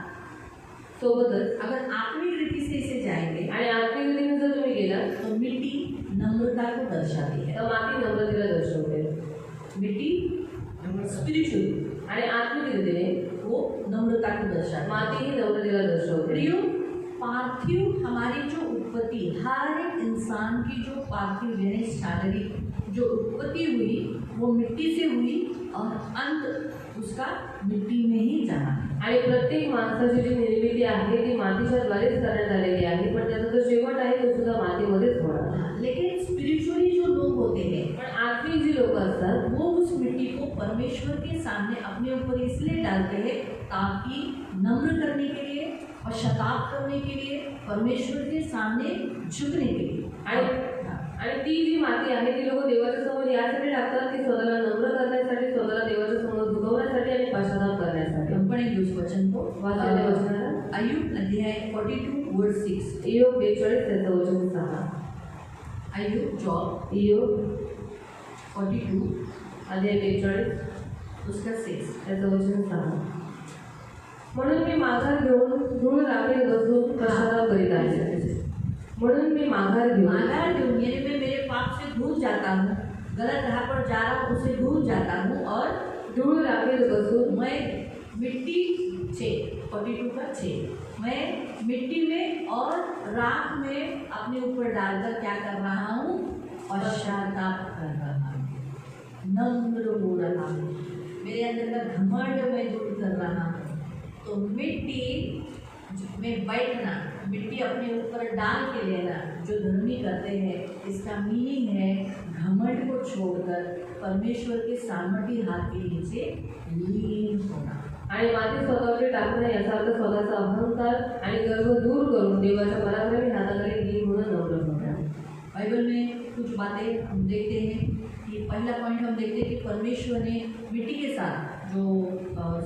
सोबतच
अगर आत्मिक रीति से इसे जाएंगे
आणि आर्थिक रीतीने जर तुम्ही गेला
तो मिट्टी नम्रता को दर्शाती है.
तर माती नम्रतेला दर्शवते.
मिट्टी स्पिरिचुअली
आणि आत्मिक रीतीने
वो नम्रता को दर्शाती है.
माती ही नम्रतेला दर्शवते.
प्रियो, पार्थिव हमारी जो उत्पत्ति, हर एक इंसान की जो पार्थिव यानी शारीरिक जो उत्पत्ति हुई वो मिट्टी से हुई और अंत उसका मिट्टी में ही जाना है.
आणि प्रत्येक माणसाची जी निर्मिती आहे ती मातीच्या द्वारेच करण्यात आलेली आहे, पण त्याचा जो शेवट आहे तो सुद्धा मातीमध्येच होणार.
लेकिन स्पिरिचुअली जो लोग होते हैं
पण आत्मिक जी लोक असतात
वो उस मिट्टी को परमेश्वर के सामने अपने ऊपर इसलिए डालते हैं ताकि नम्र करने के लिए, पश्चाताप करने के लिए, परमेश्वर के सामने झुकने के लिए.
आणि ती जी माती आहे ती लोक देवाच्या समोर यासाठी टाकतात की स्वतःला नम्र करण्यासाठी, स्वतःला देवाच्या समोर झुकवण्यासाठी आणि पश्चाताप करण्यासाठी.
आपण एक उस वचन को
वाचलेले वचनाला
अय्यूब अध्याय 42 वर्ड 6.
इयोब 42 त्याचं वचन 6.
अय्यूब जॉब
इयोब
42
अध्याय 42
उसका 6.
त्याचं वचन 6. म्हणून मी माघार घेऊन धूळ राखेत बसून पश्चाताप करीत आहे. म्हणून मी माघार घेऊन
यानी मैं मेरे पाप से दूर जाता हूँ, गलत राह पर जा रहा हूँ उसे दूर जाता हूँ और
धूळ राखेत बसून
मैं मिट्टी 6 42 का 6 मैं मिट्टी में और राख में अपने ऊपर डालकर क्या कर रहा हूँ, पश्चाताप कर रहा हूँ, नम्र हो रहा हूँ, मेरे अंदर का घमंड मैं दूर कर रहा हूँ। तो मिट्टी में बैठना, मिट्टी अपने ऊपर डाल के लेना, जो धर्मी करते हैं, इसका मीनिंग है घमंड को छोड़कर परमेश्वर के सामर्थ्य हाथ के नीचे लीन होना।
आणि माती स्वतःकडे टाकणं याचा अर्थ स्वतःचा अहंकार आणि गर्व दूर करून देवाच्या पराक्रमी हाताखाली लीन होणं, नम्र होणं।
बाइबल में कुछ बातें हम देखते हैं कि पहला पॉइंट हम देखते हैं कि परमेश्वर ने मिट्टी के साथ जो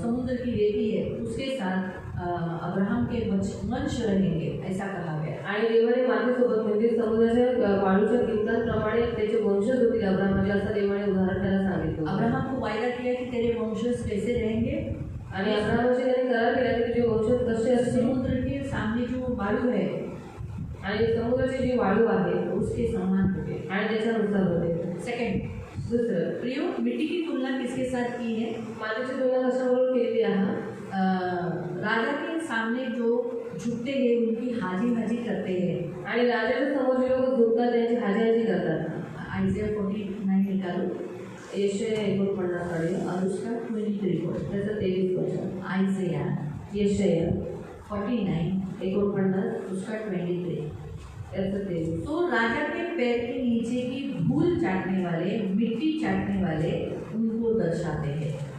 समुद्र की रेती है उसके साथ अब्राहम के वंश रहेंगे, ऐसा कहा गया।
आणि देवाने मातीसोबत म्हणजे समुद्राच्या वाळूच्या किंमतांप्रमाणे त्याचे वंशज होतील अब्राहमाचे, असं देवाने उदाहरण त्याला सांगितलं।
अब्राहम को वायदा किया कि तेरे वंशज कैसे रहेंगे,
आणि अब्राहमाशी त्याने करार केला की तुझे वंशज कसे असतील,
समुद्र के सामने जो वाळू है
आणि समुद्राची जी वाळू आहे
उसके समान होते।
आणि त्याच्यानुसार होते।
सेकंड,
दुसरं,
प्रियो, मिट्टी की तुलना किसके साथ की है?
मातीची तुलना कशाबरोबर केलेली आहे?
राजा के सामने जो झुकते हैं उनकी हाजी हाजी करते हैं।
आणि राजाच्या समोर जे लोक झुकतात त्यांची हाजी करतात।
आयजिया 49 निकालो,
यशया 49 काढूया
और उसका 23 वर्ष।
त्याचं 23 वर्ष।
आयजिया
यशया
49
49
उसका 23।
त्याचं 23।
तो राजा के पैर के नीचे की धूल चाटने वाले, मिट्टी चाटने वाले उनको दर्शाते हैं।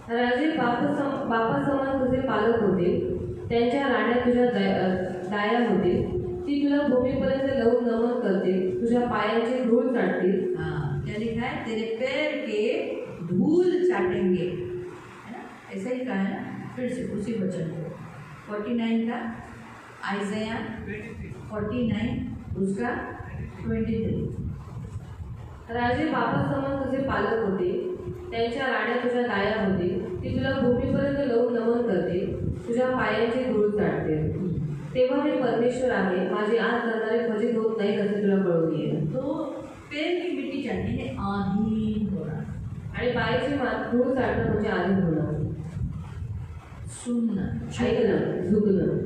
राजे बापासमान तुझे पालक होते, त्यांच्या राण्या तुझ्या दाया होतील, ती तुला भूमीपर्यंत लावून नमन करतील, तुझ्या पायांचे धूळ चाटतील।
हाँ, क्या लिखा है? तेरे पैर के धूल चाटेंगे, है ना? ऐसा ही कहा है ना? फिर से उसी वचन को 49 का, आइज़ाया 49 उसका 23।
राजे बापासमान तुझे पालक होते, त्यांच्या राण्या तुझ्या दाया होतील, ती तुला भूमीपर्यंत लावून नमन करतील, तुझ्या पायांचे धूळ चाटतील। तेव्हा हे परमेश्वर आहे, माझे आज करणारे फजित होत नाहीत असे तुला कळून येईल।
तो पैर की मिट्टी चाटने में अधीन होना,
आणि पायाची धूळ चाटणं म्हणजे आधीन होणं,
सुनना,
ऐकणं, झुकणं,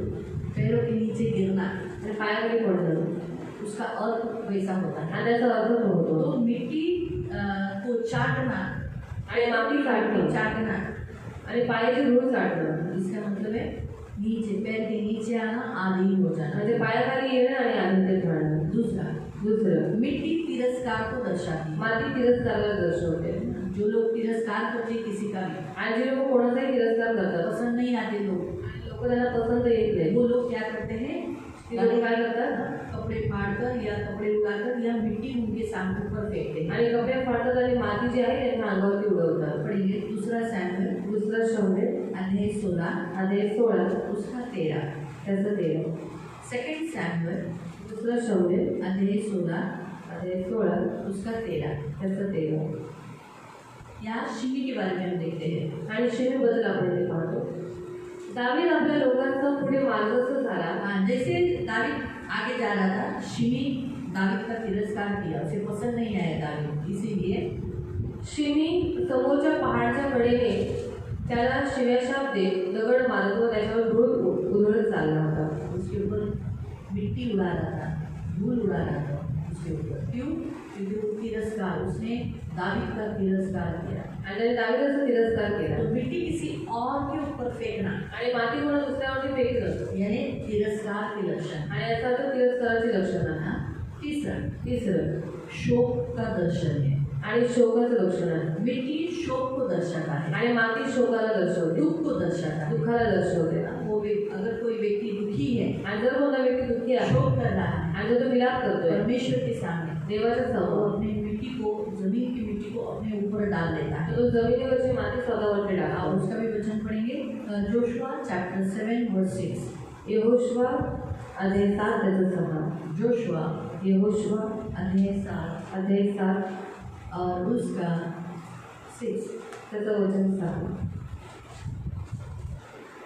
पैरों के नीचे गिरना,
आणि पायाखाली पडणं,
उसका अर्थ वैसा होता है।
आणि त्याचा अर्थ तो होतो।
तो मिट्टी को चाटना,
आणि माती चाटणं
चाटना,
आणि पायाची धूळ चाटणं,
इसका मतलब है नीचे, पैर के नीचे आना, आधीन हो जाना।
म्हणजे पायाखाली येणं आणि आधीनतेत राहणं। दुसरं,
मिट्टी तिरस्कार को दर्शाती है।
माती तिरस्काराला दर्शवते।
जो लोग तिरस्कार करते हैं किसी का भी,
आणि जे लोक कोणाचाही तिरस्कार करतात,
पसंद नहीं आते लोग,
लोक त्यांना पसंत येत नाही,
वो लोग क्या करते हैं?
ते लोक काय करतात?
कपड़े फाड़कर या कपड़े उड़ाकर या मिट्टी उनके सामने पर फेंकते हैं।
आणि कपडे फाडतात आणि माती जी आहे त्यांच्या अंगावरती उडवतात।
पढ़ेंगे दूसरा सैमुएल
दुसरा शमूएल
अध्याय 16
अध्याय 16
उसका 13।
त्याचं 13।
सेकंड सैमुएल
दुसरा शमूएल
अध्याय 16
अध्याय 16
उसका 13।
त्याचं 13।
यहाँ शिमी के बारे में हम देखते हैं।
आणि शिमेबद्दल आपण ते पाहतो। दावीद आपल्या लोकांचा पुढे मार्गस्थ झाला।
हाँ, जैसे दावीद आगे जा रहा था, शिमी दावीद का तिरस्कार किया, उसे पसंद नहीं आया दावीद, इसीलिए
शिमी समोरच्या पहाडच्या कडेने त्याला शिव्याशाप देत दगड मारत व त्याच्यावर धूळ उधळत चालला होता।
उसके ऊपर मिट्टी उड़ा रहा था, धूल उड़ा रहा था उसके ऊपर। क्यों? क्योंकि वो तिरस्कार, उसने दावीद का तिरस्कार किया।
आणि त्याने दावीदाचा तिरस्कार केला।
तो मिट्टी किसी और के ऊपर फेंकना,
आणि माती कोणा दुसऱ्यावरती फेकणं,
यानी तिरस्कार के लक्षण।
आणि याचा अर्थ तिरस्काराची लक्षण आहे।
तीसरा शोक का दर्शन है,
आणि शोकाचं लक्षण आहे।
मिट्टी शोक को दर्शाता है,
आणि माती शोकाला दर्शवते,
दुख को दर्शाता है।
दुःखाला दर्शवते।
अगर कोई व्यक्ति दुखी है,
आणि जर कोणता व्यक्ती दुःखी आहे
शोक कर रहा है,
आणि जर तो विलाप करतोय
परमेश्वर के सामने,
देवाच्या
वो
समोर,
अपने मिट्टी को, जमीन की मिट्टी को अपने ऊपर डाल देता है।
तो जमिनीवरची माती स्वतःवरती
और
टाकतो।
उसका भी वचन पढ़ेंगे, जोशुआ चैप्टर 7 वर्स 6।
यहोशुआ अध्याय 7 त्याचं 6।
जोशुआ
यहोशुआ
अध्याय 7
अध्याय 7
और उसका 6।
त्याचं वचन 6।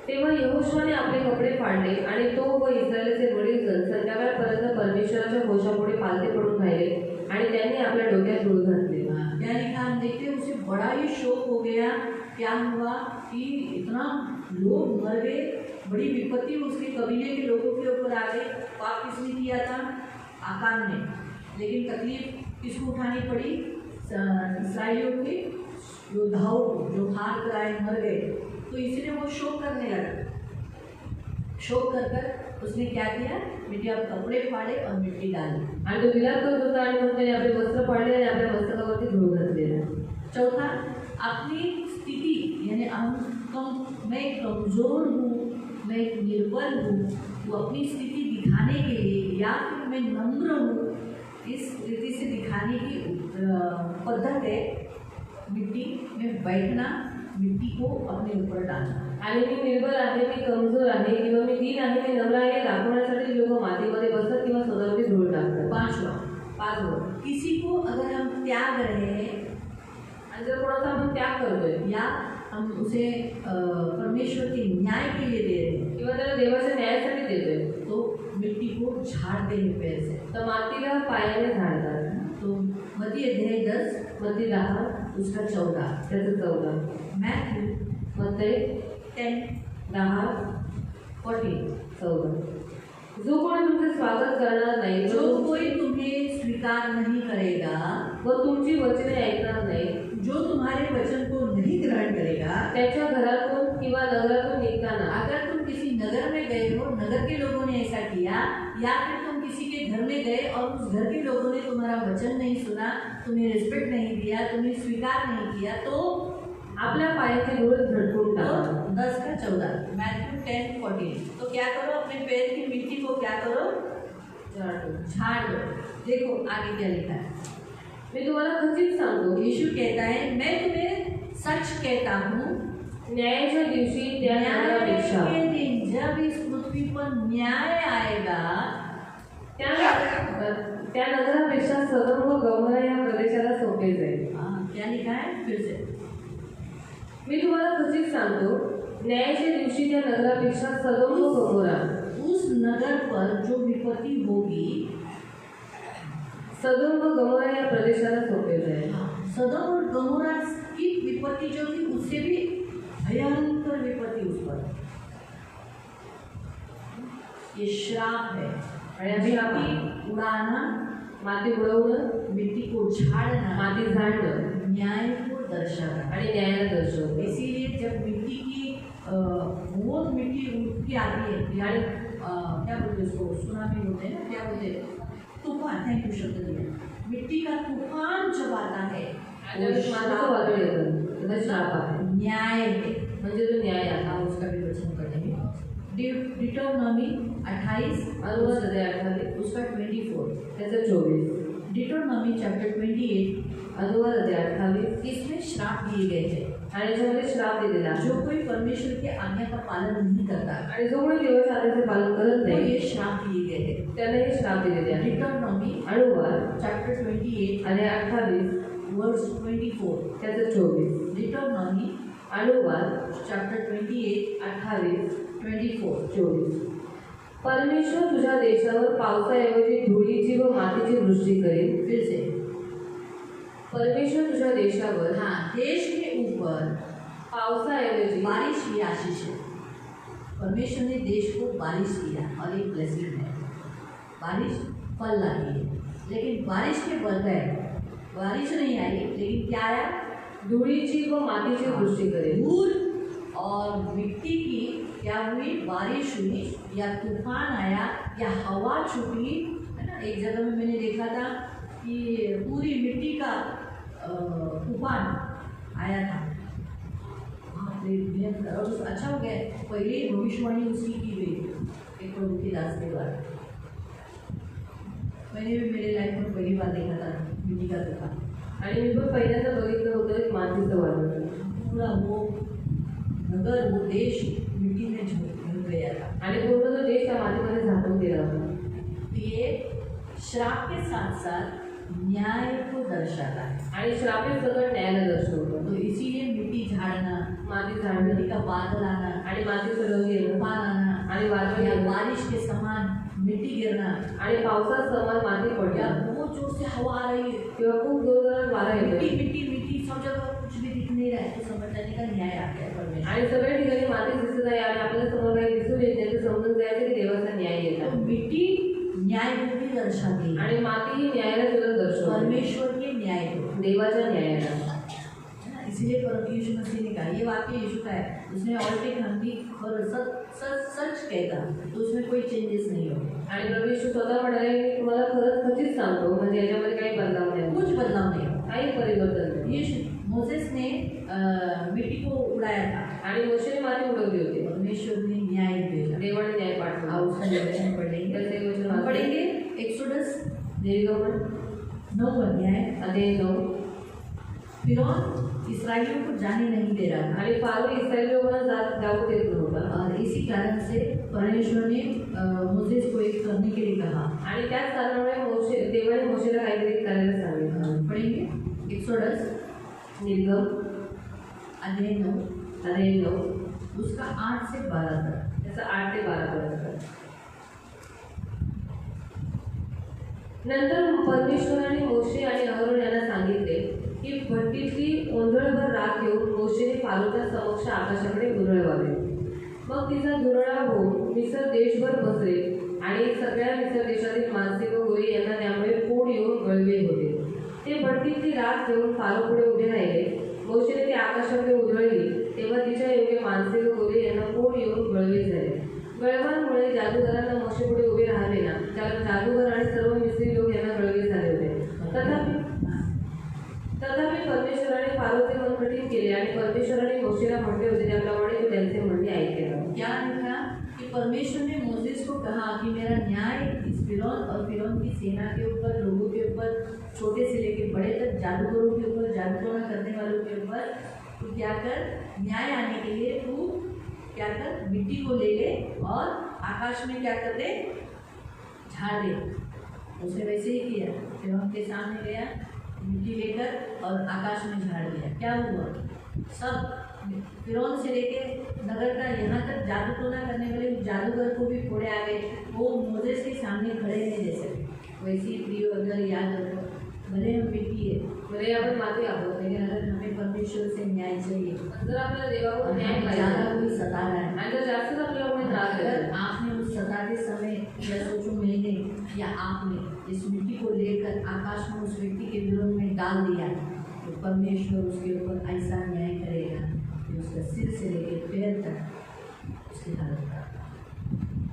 तेव्हा यहोशुआने आपले कपडे फाडले आणि तो व इस्रायलचे वडीलजण संध्याकाळपर्यंत परमेश्वराच्या घोषापुढे पालथे पडून राहिले आणि त्यांनी आपल्या डोक्यात धूळ घातली।
क्या लिखा हम देखते हैं, उसे बड़ा ही शोक हो गया। क्या हुआ कि इतना लोग मर गए, बड़ी विपत्ति उसके कबीले के लोगों के ऊपर आ गई। पाप किसने किया था? आकान ने। लेकिन तकलीफ किसको उठानी पड़ी? इसराइलियों के योद्धाओं को, जो हार कर आए, मर गए। तो इसलिए वो शोक करने लगा। शोक कर कर उसने क्या किया? मिट्टी आप कपड़े फाड़े और मिट्टी डाली।
आणि तो विलाप करत होता आणि मग त्याने आपले वस्त्र फाडले आणि आपल्या मस्तकावरती धूळ घातलेला.
चौथा, अपनी स्थिति यानी मैं कमज़ोर हूँ, मैं निर्बल हूँ, वो अपनी स्थिति दिखाने के लिए या फिर मैं नम्र हूँ, इस स्थिति से दिखाने की पद्धत है मिट्टी में बैठना, मिट्टी को अपने ऊपर डालना.
आणि मी निर्बल आहे, मी कमजोर आहे किंवा मी दीन आहे, मी नम्र आहे दाखवण्यासाठी लोक मातीमध्ये बसतात किंवा स्वतःवरती धूळ टाकतात.
5 किसी को अगर हम त्याग रहे हैं
आणि जर कोणाचा आपण त्याग करतोय
या हम उसे परमेश्वर के न्याय के लिए दे रहे हैं
किंवा त्याला देवाच्या न्यायासाठी देतोय,
तो मिट्टी को झाड़ देंगे पैर से.
तर मातीला पायाने झाडतात.
तो मत्ती अध्याय 10
मत्ती 10
उसका 14,
त्याचं 14,
मैथ्यू
मत्ती
10
10
14.
14. जो कोणी तुमचे स्वागत करणार नाही,
जो कोई तुम्हें स्वीकार नहीं करेगा,
व तुमची वचने ऐकणार नाही,
जो तुम्हारे वचन को नहीं ग्रहण करेगा,
त्याच्या घरातून किंवा नगरातून निघताना
अगर तुम किसी नगर में गए हो, नगर के लोगों ने ऐसा किया, या फिर तुम किसी के घर में गए और उस घर के लोगों ने तुम्हारा वचन नहीं सुना, तुम्हें रिस्पेक्ट नहीं दिया, तुम्हें स्वीकार नहीं किया, तो
आपल्या पायाची धूळ झटकून टाका.
10 का 14, मैथ्यू 10:14. तो क्या करो? अपने पैर की मिट्टी को क्या करो? झाड़ दो. देखो आगे क्या लिखा है.
मी तुम्हाला खचित सांगतो,
यीशु कहता है, मैं तुम्हें सच कहता हूँ,
न्यायाच्या दिवशी त्या
न्याय
नगरापेक्षा
के दिन जब इस पृथ्वी पर न्याय आएगा,
त्या नगरापेक्षा सदोम व गमोरा या प्रदेशाला सोपे जाईल.
क्या लिखा है? फिर से.
मी तुम्हाला खचित सांगतो, न्यायाच्या दिवशी त्या नगरापेक्षा सदोम व गमोरा,
उस नगर पर जो विपत्ति होगी,
सदोम व गमोरा या प्रदेशाला सोपे जाईल.
सदोम और गमोरा की विपत्ति जो थी उससे भी भयंकर विपत्ति उस पर. ये श्राप है.
आणि हा श्राप आहे.
मिट्टी उड़ाना,
माती उडवणं,
मिट्टी को झाड़ना,
माती झाडणं
न्याय को दर्शाना.
आणि न्यायाला दर्शवतो.
इसीलिए जब मिट्टी की बहुत मिट्टी उठ के आती है, यानी क्या बोलते हैं उसको, सुनामी बोलते हैं ना, क्या बोलते हैं, तूफान. थैंक यू शब्द दिया. मिट्टी का तूफान जब आता है,
मातीचं वादळ येतं, त्याचा श्राप आहे.
न्याय है.
म्हणजे जो न्याय आहे.
आता उसका भी वचन पढ़ेंगे. डिटोनॉमी 28
अनुवाद अध्याय 28
उसका 24.
त्याचं 24.
डिटोनॉमी चैप्टर 28
अनुवाद अध्याय 28
इसमें श्राप दिए गए थे.
आणि याच्यामध्ये श्राप दिलेला आहे.
जो कोई परमेश्वर की आज्ञा का पालन नहीं करता,
आणि जो कोणी देवाच्या आज्ञेचे पालन करत
तो
नाही,
ये श्राप दिए गए थे.
त्याने हे श्राप दिलेले आहे.
डिटोनॉमी
अनुवाद
चैप्टर 28
अध्याय 28
वर्स 24.
त्याचं 24.
डिटोनॉमी
अनुवाद
चैप्टर 28
28
24.
24. परमेश्वर तुझ्या देशावर पावसाऐवजी धुळीची व मातीची वृष्टी करेल.
फिर से.
परमेश्वर तुझ्या देशावर
हाँ, देश के ऊपर
पावसाऐवजी
बारिश की आशीष है. परमेश्वर ने देश को बारिश किया और एक ब्लेसिंग है. बारिश फल लाती है, लेकिन बारिश के बगैर बारिश नहीं आई, लेकिन क्या आया?
धुळीची व मातीची वृष्टी करेल.
धूल और मिट्टी की क्या हुई? बारिश हुई, या तूफान आया, या हवा छूटी, है ना. एक जगह में मैंने देखा था कि पूरी मिट्टी का तूफान आया था. बाप रे, भयंकर. और अच्छा हो गया, पहले ही भविष्यवाणी उसकी की गई एक प्रभु के दास के बाद. मैंने भी मेरे लाइफ में पहली बार देखा था मिट्टी का तूफान.
आणि मी पण पहिल्यांदा बघितलं होतं एक मातीचं वादळ.
पूरा वो नगर, वो देश मिट्टी में झुक गया था.
आणि पूर्ण तो देश त्या मातीमध्ये झाकून गेला होता.
ये श्राप के साथ साथ न्याय को दर्शाता है.
आणि श्रापित सकट न्यायाला दर्शवतो.
तो इसीलिए मिट्टी झाड़ना,
माती झाडणं
मिट्टी का बादल आना,
आणि मातीचं रंग येणं
तूफान आना,
आणि वादळ
या
येणं
बारिश के समान मिट्टी गिरना,
आणि पावसात समान माती
या
पडणं
बहुत जोर से हवा आ रही है,
किंवा खूप जोरदार वारा
मिट्टी
येतो
मिट्टी मिट्टी सब जगह कुछ भी दिख नहीं रहा है तो समझ जाने का न्याय आ गया परमेश्वर।
आणि सगळ्या ठिकाणी माती दिसत आहे आणि आपल्याला समोर काही दिसून येत नाही तर समजून जायचं की देवाचा न्याय येत
तो
आहे.
मिट्टी न्याय को भी दर्शाती है,
आणि माती ही न्यायाला तुला दर्शवते
परमेश्वर के न्याय को,
देवाच्या न्यायाला.
है ना। इसीलिए यीशु मसीह ने कहा, ये वाक्य यीशु का है, उसने ऑल्टे खंडी और सच कहता, तो उसमें कोई चेंजेस नहीं होते,
आणि प्रभू येशू स्वतः म्हणाले मी तुम्हाला खरंच खचित सांगतो म्हणजे याच्यामध्ये काही बदलाव नाही,
कुछ बदलाव नहीं होता।
काही परिवर्तन नाही.
यीशु मोसेस ने मिट्टी को उड़ाया था,
आणि मोशेने माती उडवली होती,
परमेश्वर ने न्याय भेजा।
देवाने न्याय पाठवला.
आओ उसका वचन पढ़ेंगे,
त्याचे वचन
हम
वाचू.
पढ़ेंगे एक्सोडस
निर्गमन
9 अध्याय।
अध्याय 9.
फिरौन इस्राएलियों को जाने नहीं दे रहा था,
आणि फारो इस्राएल लोकांना जाऊ देत नव्हता.
और इसी कारण से परमेश्वर ने मोसेस को एक करने के लिए कहा।
आणि त्याच कारणामुळे देवाने मोशेला काहीतरी करायला सांगितलं.
पढ़ेंगे एक्सोडस
निर्गम
अध्याय 9
अध्याय 9
उसका 8 से 12 तक।
त्याचा 8 ते 12 पर्यंत. नंतर परमेश्वराने मोशे आणि अहरोन यांना सांगितले की भट्टीतली ओंजळभर राख घेऊन मोशेने फारोच्या समक्ष आकाशाकडे उधळवावे. मग तिचा धुरळा होऊन मिसर देशभर पसरेल आणि सगळ्या मिसर देशातील माणसे व गोरी यांना त्यामुळे पूड येऊन गळवे होते. ते भट्टीतली राख घेऊन फारो पुढे उभे राहिले. मोशेने ती आकाशाकडे उधळली तेव्हा तिच्या योगे माणसे व गोरी यांना पूड येऊन गळवे झाले. गळवांमुळे जादूगारांना मोशे पुढे उभे राहिले ना, कारण जादूगार आणि सर्व मिस्री लोक यांना गळवे झाले होते. तथापि परमेश्वराने फारोचे मन कठीण केले आणि परमेश्वराने मोशेला म्हटले होते त्याप्रमाणे तो त्यांचे म्हणणे ऐकेल.
क्या लिखा कि परमेश्वर ने मोसेस को कहा कि मेरा न्याय इस फिरौन और फिरौन की सेना के ऊपर, लोगों के ऊपर, छोटे से लेकर बड़े तक, जादूगरों के ऊपर, जादूटोना करने वालों के ऊपर, तू क्या कर, न्याय आने के लिए तू क्या कर, मिट्टी को ले ले और आकाश में क्या कर दे, झाड़ दे। उसने वैसे ही किया, फिरौन के सामने गया, मिट्टी लेकर और आकाश में झाड़ दिया। क्या हुआ, सब फिरौन से लेके नगर का यहाँ तक जादू टोना करने वाले जादूगर को भी फोड़े आ गए, वो मोसेस के सामने खड़े नहीं दे सके। वैसे ही प्रियो अगर याद रखो, भले हम मिट्टी है,
भले आपण माती आहोत,
लेकिन अगर हमें परमेश्वर से न्याय चाहिए,
जर आपल्याला देवाकडून न्याय
हमें
पाहिजे
ज़्यादा कोई सता रहा है,
आणि जर जास्तच आपल्याला कोणी त्रास
अगर
देत
आपने उस सताते समय या सोचो मैंने या आपने इस मिट्टी को लेकर आकाश में उस व्यक्ति के विरोध में डाल दिया, तो परमेश्वर उसके ऊपर ऐसा न्याय करेगा कि उसका सिर से लेकर पैर तक उसकी हालत खराब।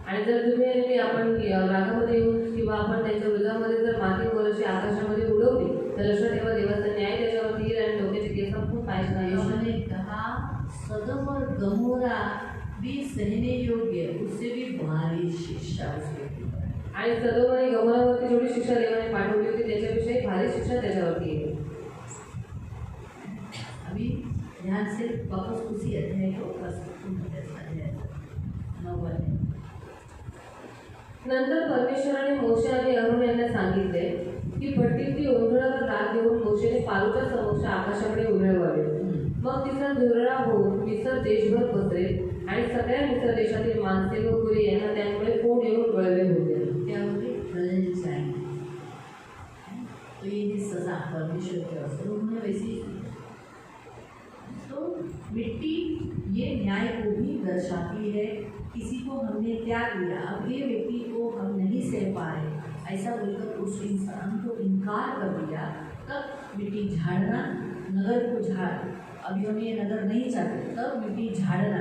आणि जर तुम्ही आणि मी आपण रागामध्ये येऊन किंवा आपण त्यांच्या विरोधामध्ये जर माती वरची आकाशामध्ये उडवली तर लक्षात ठेवा देवाचा न्याय त्याच्यावरती येईल आणि डोक्याचे केस खूप पाहिजे नाही.
यहोवा ने कहा सदम और गमोरा भी सहने योग्य, उससे भी भारी शिक्षा उस व्यक्ति पर है।
आणि सदोम आणि गमोरावरती जेवढी शिक्षा देवाने पाठवली होती त्याच्यापेक्षाही भारी शिक्षा त्याच्यावरती येईल.
अभी ध्यान से वापस उसी अध्याय को
नंतर परमेश्वराने मोशे आणि अहरोन यांना सांगितले की भट्टीतली ओंजळावर राख घेऊन मोशेने फारोच्या समक्ष आकाशाकडे उधळवावे. मग तिचा धुरळा होऊन मिसर देशभर पसरेल आणि सगळ्या मिसर देशातील माणसे व गुरे यांना त्यामुळे पूड येऊन गळवे होते.
क्या होगी, गलने जाएंगे। तो ये भी सजा परमेश्वर के अवसर उन्होंने वैसे ही किया। तो मिट्टी ये न्याय को भी दर्शाती है। किसी को हमने त्याग दिया, अब ये व्यक्ति को हम नहीं सह पाए, ऐसा बोलकर उस इंसान को इनकार कर दिया, तब मिट्टी झाड़ना, नगर को झाड़, अभी हम ये नगर नहीं चाहते, तब मिट्टी झाड़ना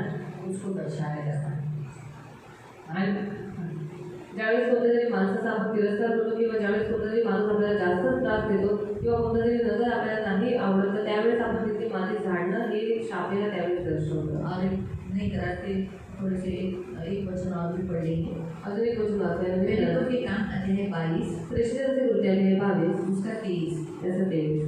उसको दर्शाया जाता है।
आणि ज्यावेळेस कोणत्या तरी माणसाचा आपण तिरस्कार करतो किंवा ज्यावेळेस कोणता तरी माणूस आपल्याला जास्त त्रास देतो किंवा कोणता तरी नगर आपल्याला नाही आवडतं त्यावेळेस आपण तिथे माती झाडणं हे शापेला त्यावेळेस दर्शवतं.
और नहीं कराते थोड़े से एक वचन और भी पढ़ लेंगे।
अजून एक वचन वाचूया.
फिलिप्पियों के काम अध्याय 22
प्रेषितांचे कृत्य अध्याय 22
उसका 23।
त्याचं 23.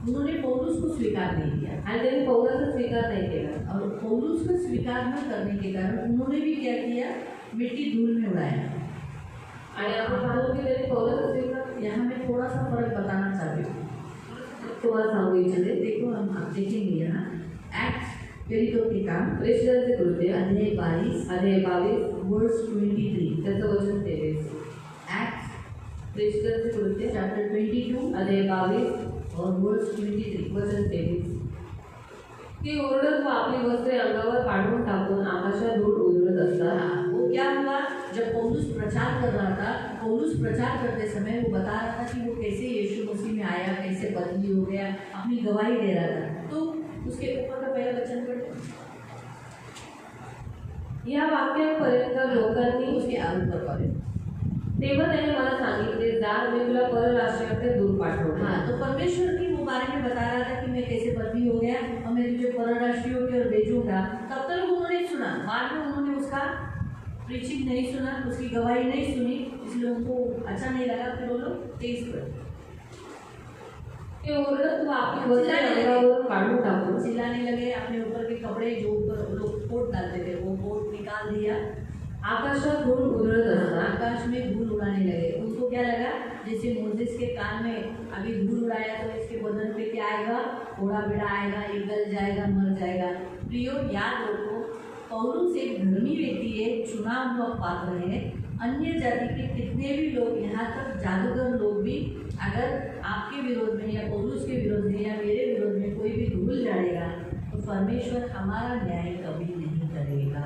उन्होंने पौलुस को स्वीकार नहीं किया,
आणि त्यांनी पौलाचा स्वीकार नाही केला.
और पौलुस को स्वीकार न करने के कारण उन्होंने भी क्या किया, मिट्टी धूल में उड़ाया।
आणि आपण पाहतो की त्यांनी पौलाचा स्वीकार,
यहाँ मैं थोड़ा सा फर्क बताना चाहती हूँ,
तुम्हाला सांगू इच्छिते.
देखो हम आप देखेंगे यहाँ एक्ट फिलिप्पियों के काम
प्रेषितांचे कृत्य
अध्याय 22
अध्याय 22
वर्स 23,
त्याचं वचन 23.
एक्ट
प्रेषितांचे कृत्य
चैप्टर 22
अध्याय 22
और वर्ड्स 23
वचन 23. ती ओरडत व आपली वस्त्रे अंगावर काढून टाकून आकाशात धूळ उधळत असतात.
हाँ, वो क्या हुआ जब पौलुस प्रचार कर रहा था, पौलुस प्रचार करते समय वो बता रहा था कि वो कैसे यीशु मसीह में आया, कैसे बदली हो गया, अपनी गवाही दे रहा था. तो उसके ऊपर का पहला वचन पढ़े.
या वाक्यापर्यंत लोकांनी
उसके ऊपर पढ़े.
तेव्हा त्याने मला सांगितले, जा मी तुला परराष्ट्राकडे दूर पाठवतो.
हाँ, तो परमेश्वर की वो बारे में बता रहा था कि मैं कैसे बदली हो गया और मैं तुझे परराष्ट्रियों की ओर भेजूंगा. तब तक उन्होंने सुना, बाद में उन्होंने उसका प्रीचिंग नहीं सुना, उसकी गवाही नहीं सुनी, इसलिए उनको अच्छा नहीं लगा. फिर वो लोग 23 पर
ते ओरडत व आपली वस्त्रे अंगावर काढून टाकून
चिल्लाने लगे. अपने ऊपर के कपड़े जो ऊपर लोग कोट डालते थे वो कोट निकाल दिया.
आकाशात धूळ उधळत असतात.
आकाश में धूल उड़ाने लगे. उनको क्या लगा, जैसे मोसेस के कान में अभी धूल उड़ाया तो इसके बदन पे क्या आएगा, फोड़ा बिड़ा आएगा, ये गल जाएगा, मर जाएगा. प्रियो, याद रखो, पौलुस एक धर्मी व्यक्ति है, चुना हुआ पात्र है. अन्य जाति के कितने भी लोग, यहाँ तक जादूगर लोग भी, अगर आपके विरोध में या पौलुस के विरोध में या मेरे विरोध में कोई भी धूल डालेगा तो परमेश्वर हमारा न्याय कभी नहीं करेगा.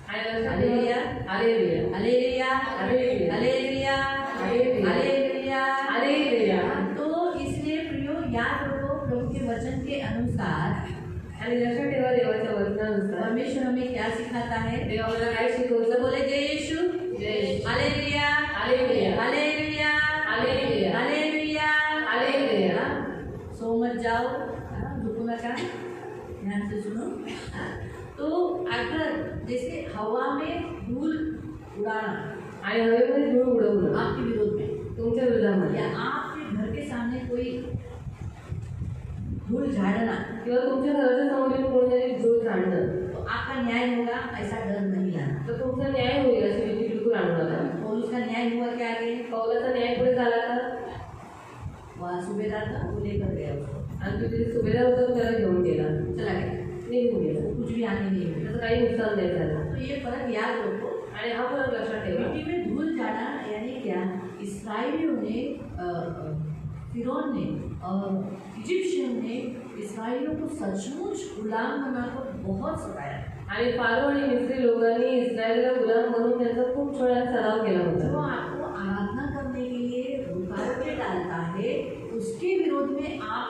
Hallelujah,
hallelujah,
hallelujah,
hallelujah,
hallelujah,
hallelujah,
hallelujah,
hallelujah.
तो इसलिए प्रियो, याद रखो, प्रभु के वचन के अनुसार
आणि लक्षात ठेवा, देवाच्या वचनानुसार
परमेश्वर हमें क्या सिखाता है.
देव आपल्याला काय शिकवतं.
तो बोले जय यीशु,
जय Yeshu.
Hallelujah,
hallelujah,
hallelujah,
hallelujah,
hallelujah.
Hallelujah.
सो मत जाओ, झुको नका, ध्यान से सुनो. तो अगर जैसे हवा में धूल उड़ाना
आणि हवेमध्ये धूळ उडवणं
आपके विरोध में,
तुमच्या विरोधामध्ये
या आपके घर के सामने कोई धूल झाड़ना,
किंवा तुमच्या घराच्या समोर कोणीतरी धूळ झाडणं,
तो आपका न्याय होगा, ऐसा डर नहीं लाना.
तर तुमचा न्याय होईल अशी भीती बिलकुल आणू नका.
पौलुस का न्याय हुआ क्या आगे,
पौलाचा न्याय पुढे झाला का,
वहाँ सूबेदार था, वो लेकर गया उसको,
आणि तो तिथे सुभेदार होता, तो त्याला घेऊन गेला,
चला गया,
निघून गेला.
कुछ भी हानि नहीं हुई.
त्याचं काही नुकसान नाही झालं.
तो ये फर्क याद रखो.
आणि हा फरक लक्षात ठेवा.
मिट्टी में धूल जाना यानी क्या, इसराइलियों ने, फिरौन ने और इजिप्शियन ने इसराइलियों को सचमुच गुलाम बनाकर बहुत सताया.
आणि फारो आणि मिस्री लोकांनी इस्रायलला गुलाम बनवून त्यांचा खूप छळाचा सराव केला
जो
होता.
आपको आराधना करने के लिए रुकावटें डालता है, उसके विरोध में आप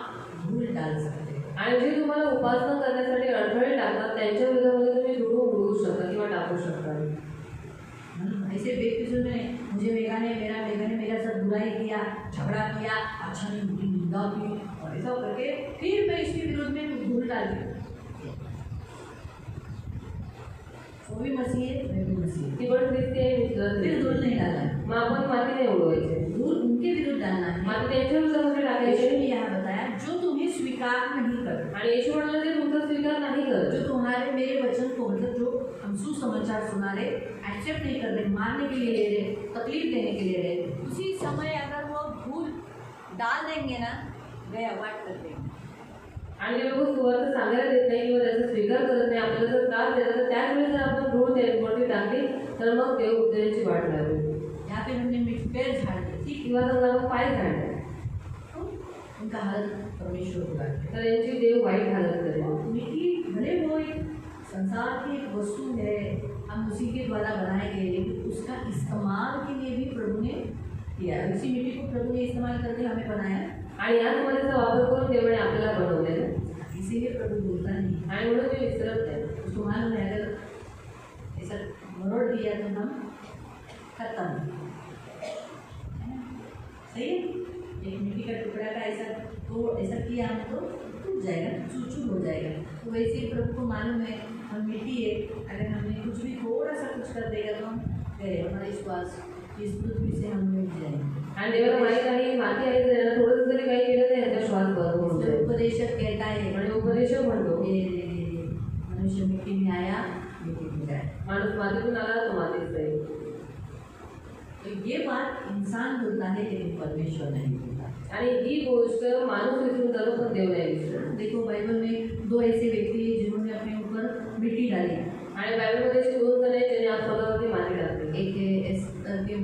धूल डाल सकते हो.
आणि जे तुम्हाला उपासना करण्यासाठी अडथळे टाकतात त्यांच्या विरोधामध्ये तुम्ही धूळ उडवू शकता किंवा टाकू शकता.
ऐसे बेफिजूल में मुझे मेघा ने मेरा साथ बुराई किया, झगड़ा किया, अच्छा नहीं उनकी निंदा की और ऐसा करके फिर मैं इसके विरोध में धूल डाल दी. वो भी मसीह है, मैं भी मसीह हूँ.
ती पण ख्रिस्ती आहे, मी सुद्धा
फिर
ख्रिस्ती
धूल
आहे.
नहीं डालना है,
मग आपण माती नाही उडवायची,
धूल उनके विरुद्ध डालना है.
माती त्यांच्या विरोधामध्ये
यीशु
टाकायची.
ने यहाँ बताया, जो तुम्हें स्वीकार नहीं करता,
आणि येशू म्हणाले ते तुमचा स्वीकार नाही करत,
जो तुम्हारे मेरे वचन को, मतलब जो हम सुसमाचार सुना रहे, एक्सेप्ट नहीं कर रहे, मारने के लिए ले रहे, तकलीफ देने के लिए रहे, उसी समय अगर वो धूल डाल देंगे ना, गया वाट कर देंगे.
आणि जे लोक सुवार्थ सांगायला देत नाही किंवा त्याचा स्वीकार करत नाही, आपल्याला जर त्रास देतात, तर त्याच वेळेस जर आपण धूळ त्यांच्यावरती टाकली तर मग देव उद्धाराची वाट लागेल.
यहाँ पे हमने पैर झाड़ दी, ठीक,
किंवा समजा आपण पाय झाडले
तो उनका हालत परमेश्वर को रखे.
तर यांची देव वाईट हालत करेल.
मिट्टी भले वो एक संसार की एक वस्तु है, हम उसी के द्वारा बनाए गए, लेकिन उसका इस्तेमाल के लिए भी प्रभु ने किया. उसी मिट्टी को प्रभु ने इस्तेमाल करके हमें बनाया.
आणि याच मनाचा वापर करून देवाने आपल्याला बनवलेलं.
इसीलिए प्रभु बोलता नहीं,
आणि म्हणून ते विसरत नाही.
उसको मालूम है अगर ऐसा मरोड़ दिया तो हम खत्म. सही है, एक मिट्टी का टुकड़ा का ऐसा तो ऐसा किया हम तो टूट जाएगा, चूर हो जाएगा. तो वैसे ही प्रभु को मालूम है हम मिट्टी है, अगर हमने कुछ भी थोड़ा सा कुछ कर देगा तो हम गए, हमारे श्वास इस पृथ्वी से हम मिट जाएंगे.
आणि देवाला माहीत आहे माती आहे, त्यांना थोडंसं जरी काही केलं तर ह्याचा श्वास बंद होऊन
इसलिए
जाईल.
उपदेशक कहता है,
आणि उपदेशक म्हणतो
ये मनुष्य मिट्टी में आया, मिट्टी में जाए.
माणूस मातीतून आला तो मातीत जाईल.
तो ये बात इंसान बोलता है, लेकिन परमेश्वर नहीं बोलता.
आणि ही गोष्ट माणूस विसरून जातो पण देव नाही विसरत.
देखो बाइबल में 2 ऐसे व्यक्ति हैं जिन्होंने अपने ऊपर मिट्टी डाली.
आणि बायबलमध्ये असे 2 जण आहेत ज्यांनी स्वतःवरती माती टाकली.
एक एस्तर के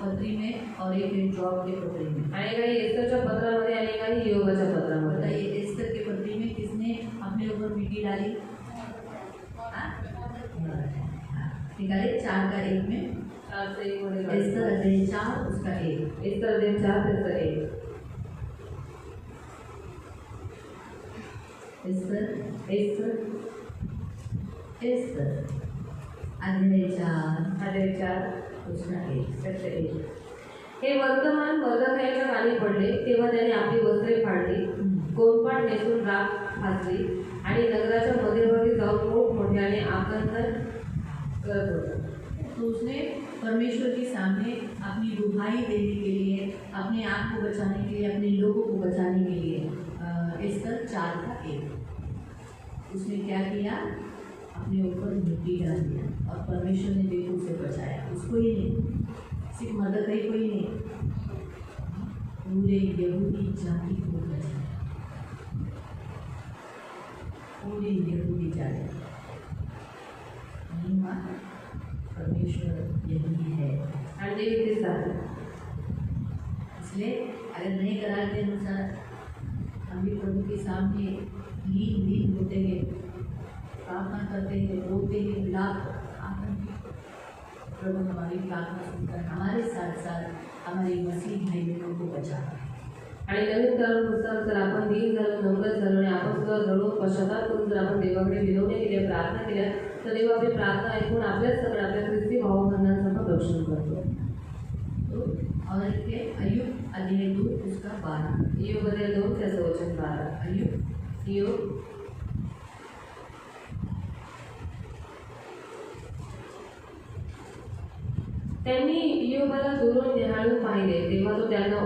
पत्री में और एक है जॉब के पत्री में।
आणि काही एस्टरच्या पत्रामध्ये आणि काही योगाच्या पत्रामध्ये।
बताइए एस्तर के पत्री में किसने अपने ऊपर मिट्टी डाली? निकाले 4 का 1 में
4 से 1 मध्ये
एस्तर अध्याय 4 उसका 1।
एस्टर अध्याय 4 त्याचा 1।
एस्तर अध्याय 4 उसका 1
त्याचा 1। हे वर्तमान मर्दखायाच्या कानी पडले तेव्हा त्याने आपली वस्त्रे फाडली, गोंडपाट नेसून राख फासली आणि नगराच्या मध्यभागी जाऊन मोठमोठ्याने आक्रंदन करत होता।
तो उसने परमेश्वर के सामने अपनी दुहाई देने के लिए, अपने आप को बचाने के लिए, अपने लोगों को बचाने के लिए एस्तर 4 का 1 उसने क्या किया? अपने ऊपर मिट्टी डाल दिया और परमेश्वर ने देखो उसे बचाया। उसको ही नहीं, सिर्फ मदद ही कोई नहीं, पूरे यहूदी जाति को बचाया, पूरे यहूदी जाति। नहीं हुआ? परमेश्वर यही है।
आणि ते इथे झालं।
इसलिए अगर नए करार के अनुसार हम भी प्रभु के सामने लीन होते हैं, प्रार्थना करते हैं, रोते हैं, विलाप प्रभु हमारी प्रार्थना सुनकर हमारे साथ साथ हमारे मसीह भाई बहनों को बचाता है।
आणि नवीन करारानुसार जर आपण दीन झालो, नम्र झालो आणि आपण सुद्धा जरूर पश्चाताप करून जर आपण देवाकडे विनवण्या केल्या, प्रार्थना केल्या तर देव आपली प्रार्थना ऐकून आपल्याच सगळ्या आपल्या ख्रिस्ती भावबंधांचं पण रक्षण करतो।
और के अय्यूब अध्याय 2 उसका 12।
योग अध्याय 2 त्याचं वचन 12। योग त्यांनी इयोबाला दुरून निहाळून पाहिले तेव्हा तो त्यांना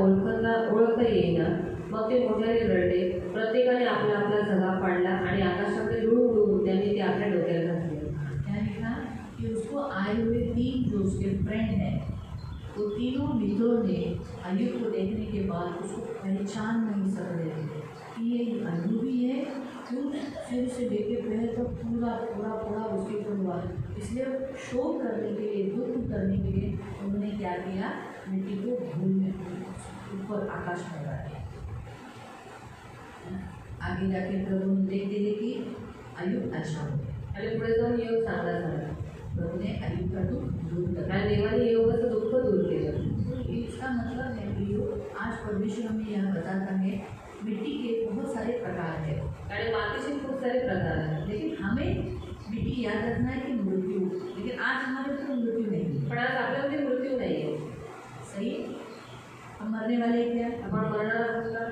ओळखता येईना। मग ते मोठ्याने रडले, प्रत्येकाने आपला आपला झगा पाडला आणि आकाशाकडे डुळून त्यांनी ते आपल्या डोक्यात घातले।
क्या लिखा कि उसको आए हुए 3 जो उसके फ्रेंड हैं, वो तीनों मित्रों ने अय्यूब को देखने के बाद उसको पहचान नहीं सक रहे थे कि ये अय्यूब ही है, क्यों सिर से लेके पैर तक पूरा उसके ऊपर हुआ। इसलिए शोक करने के लिए, दुख करने के लिए उन्होंने क्या किया? मिट्टी को धूल में ऊपर आकाश में लगा दिया। आगे जाके प्रभु ने देखते देखी अय्यूब अच्छा हो गया
आणि पुढे जाऊन योग चांगला झाला।
प्रभु ने अय्यूब का दुख दूर कर दिया।
आणि देवाने योगाचं दुःख दूर केलं।
इसका मतलब है कि आज परमेश्वर हमें यह बताता है मिट्टी के बहुत सारे प्रकार है
आणि मातीचे खूप सारे प्रकार आहेत,
लेकिन हमें मिट्टी याद रखना है कि मृत्यु, लेकिन आज हमारे ऊपर मृत्यु नहीं है।
पण आज आपल्यामध्ये मृत्यू नाही आहे।
सही, हम मरने वाले हैं क्या?
आपण मरणार आहोत का?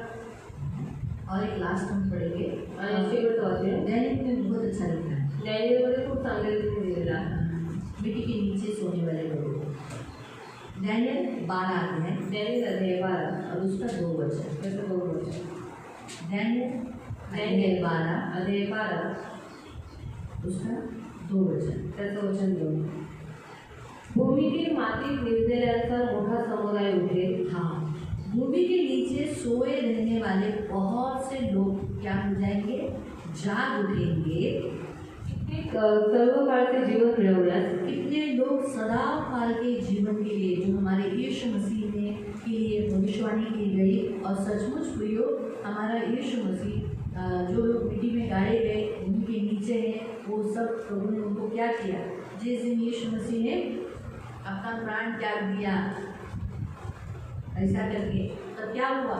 और एक लास्ट हम पढ़ेंगे
आणि शेवटचं वाक्य
दैनिक में बहुत अच्छा लिखा है।
डॅनियलमध्ये खूप चांगले रीतीने दिलेलं आहे।
मिट्टी के नीचे सोने वाले लोग डैनियल 12 आते हैं,
डॅनियल अध्याय 12
और उसका 2 वचन।
त्याचं 2 वचन।
डैनियल 12
अध्याय 12
उसका 2 वचन।
त्याचं वचन 2। भूमीतील मातीत निजलेल्यांचा मोठा समुदाय उठेल।
हाँ, भूमि के नीचे सोए रहने वाले बहुत से लोग क्या हो जाएंगे? जाग उठेंगे।
सर्व काळचे जीवन मिळवण्यास
कितने लोग सदा काल के जीवन के लिए जो हमारे यीशु मसीह ने के लिए भविष्यवाणी की गई और सचमुच प्रियो हमारा यीशु मसीह जो लोग मिट्टी में गाड़े गए उनके नीचे हैं, वो सब प्रभु ने उनको क्या किया? जिस दिन यीशु मसीह ने अपना प्राण त्याग दिया ऐसा करके, तब क्या हुआ?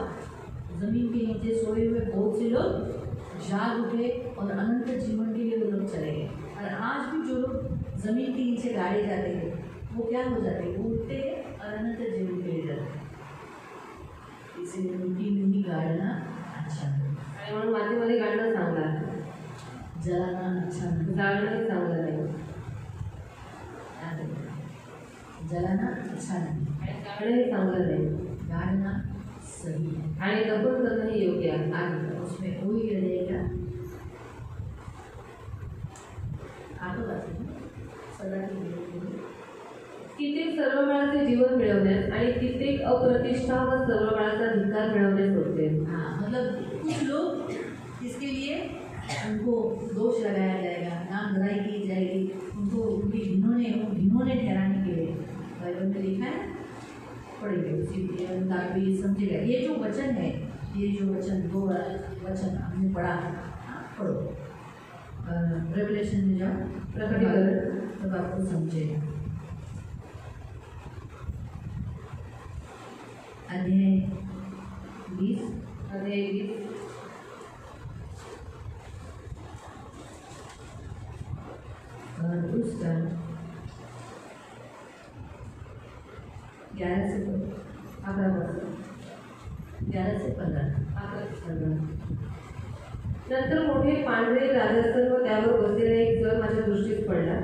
जमीन के नीचे सोए हुए बहुत से लोग जाग उठे और अनंत जीवन के लिए वो लोग चले गए। और आज भी जो लोग जमीन के नीचे गाड़े जाते हैं वो क्या हो जाते हैं? वो उठते हैं और अनंत जीवन के लिए जाते हैं। इसलिए मिट्टी में ही गाड़ना अच्छा है,
आणि म्हणून मातीमध्ये गाडणं चांगलं आहे,
जलाना अच्छा नहीं।
जाळणंही चांगलं नाही।
याद रखना, जलाना अच्छा नहीं,
आणि जाळणंही चांगलं नाही
गाड़ना सही है।
आणि दफन करणंही योग्य आहे।
आगे उसमें वही रहेगा आगे सदा की जिंदगी।
कित्येक सर्व काळाचे जीवन मिळवण्यास आणि कित्येक अप्रतिष्ठा व सर्व काळाचा धिक्कार मिळवण्यास होते।
हाँ, मतलब कुछ लोग इसके लिए उनको दोष लगाया जाएगा, नाम बुराई की जाएगी, उनको उनकी घिनौने ठहराने के लिए बाइबल में लिखा है पढ़ेंगे उसी ताकि ये समझेगा। ये जो वचन है, ये जो वचन, दो वचन हमने पढ़ा, पढ़ो रेवलेशन में जाओ, प्रकटीकरण, तब आपको समझेगा। अध्याय 20 और उसका 11 से 15।
नंतर मोठे पांढरे राजस्थान व त्यावर बसलेला एक जळ माझ्या दृष्टीस पडला.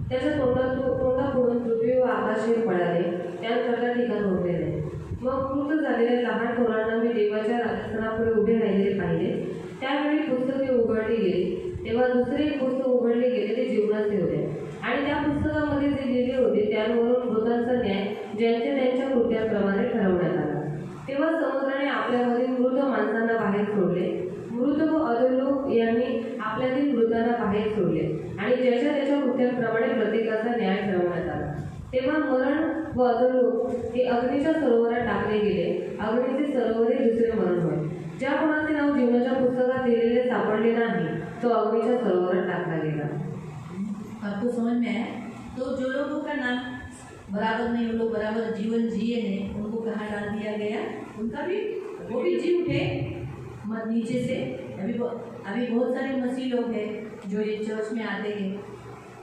त्याच्या तोंडाकडून पृथ्वी व आकाशही पळाले, त्यात प्रकार ठिकाण उरले नाही. मग मृत झालेल्या लहान थोरांना मी देवाच्या राजस्थानापुढे उभे राहिलेले पाहिले. त्यावेळी पुस्तके उघडली गेली. तेव्हा दुसरे एक पुस्तक उघडले गेले, ते जीवनाचे होते. आणि त्या पुस्तकामध्ये जे लिहिले होते त्यावरून मृतांचा न्याय ज्यांच्या त्यांच्या कृत्याप्रमाणे ठरवण्यात आला. तेव्हा समुद्राने आपल्यामधील मृत माणसांना बाहेर सोडले. मृत व अधोलोक यांनी आपल्यातील मृतांना बाहेर सोडले आणि ज्याच्या त्याच्या कृत्यांप्रमाणे प्रत्येकाचा न्याय ठरवण्यात आला. तेव्हा मरण व अधोलोक हे अग्नीच्या सरोवरात टाकले गेले. अग्नीचे सरोवर हे दुसरे मरण होय. ज्या कोणाचे नाव जीवनाच्या पुस्तकात लिहिलेले सापडले नाही, तो अग्नीच्या सरोवरात टाकला गेला.
आपको समझ में आया? तो जो लोगों का नाम बराबर नहीं, वो लोग बराबर जीवन जिए नहीं, उनको कहाँ डाल दिया गया? उनका भी वो भी जी उठे मत नीचे से। अभी बहुत सारे मसीह लोग हैं जो ये चर्च में आते हैं,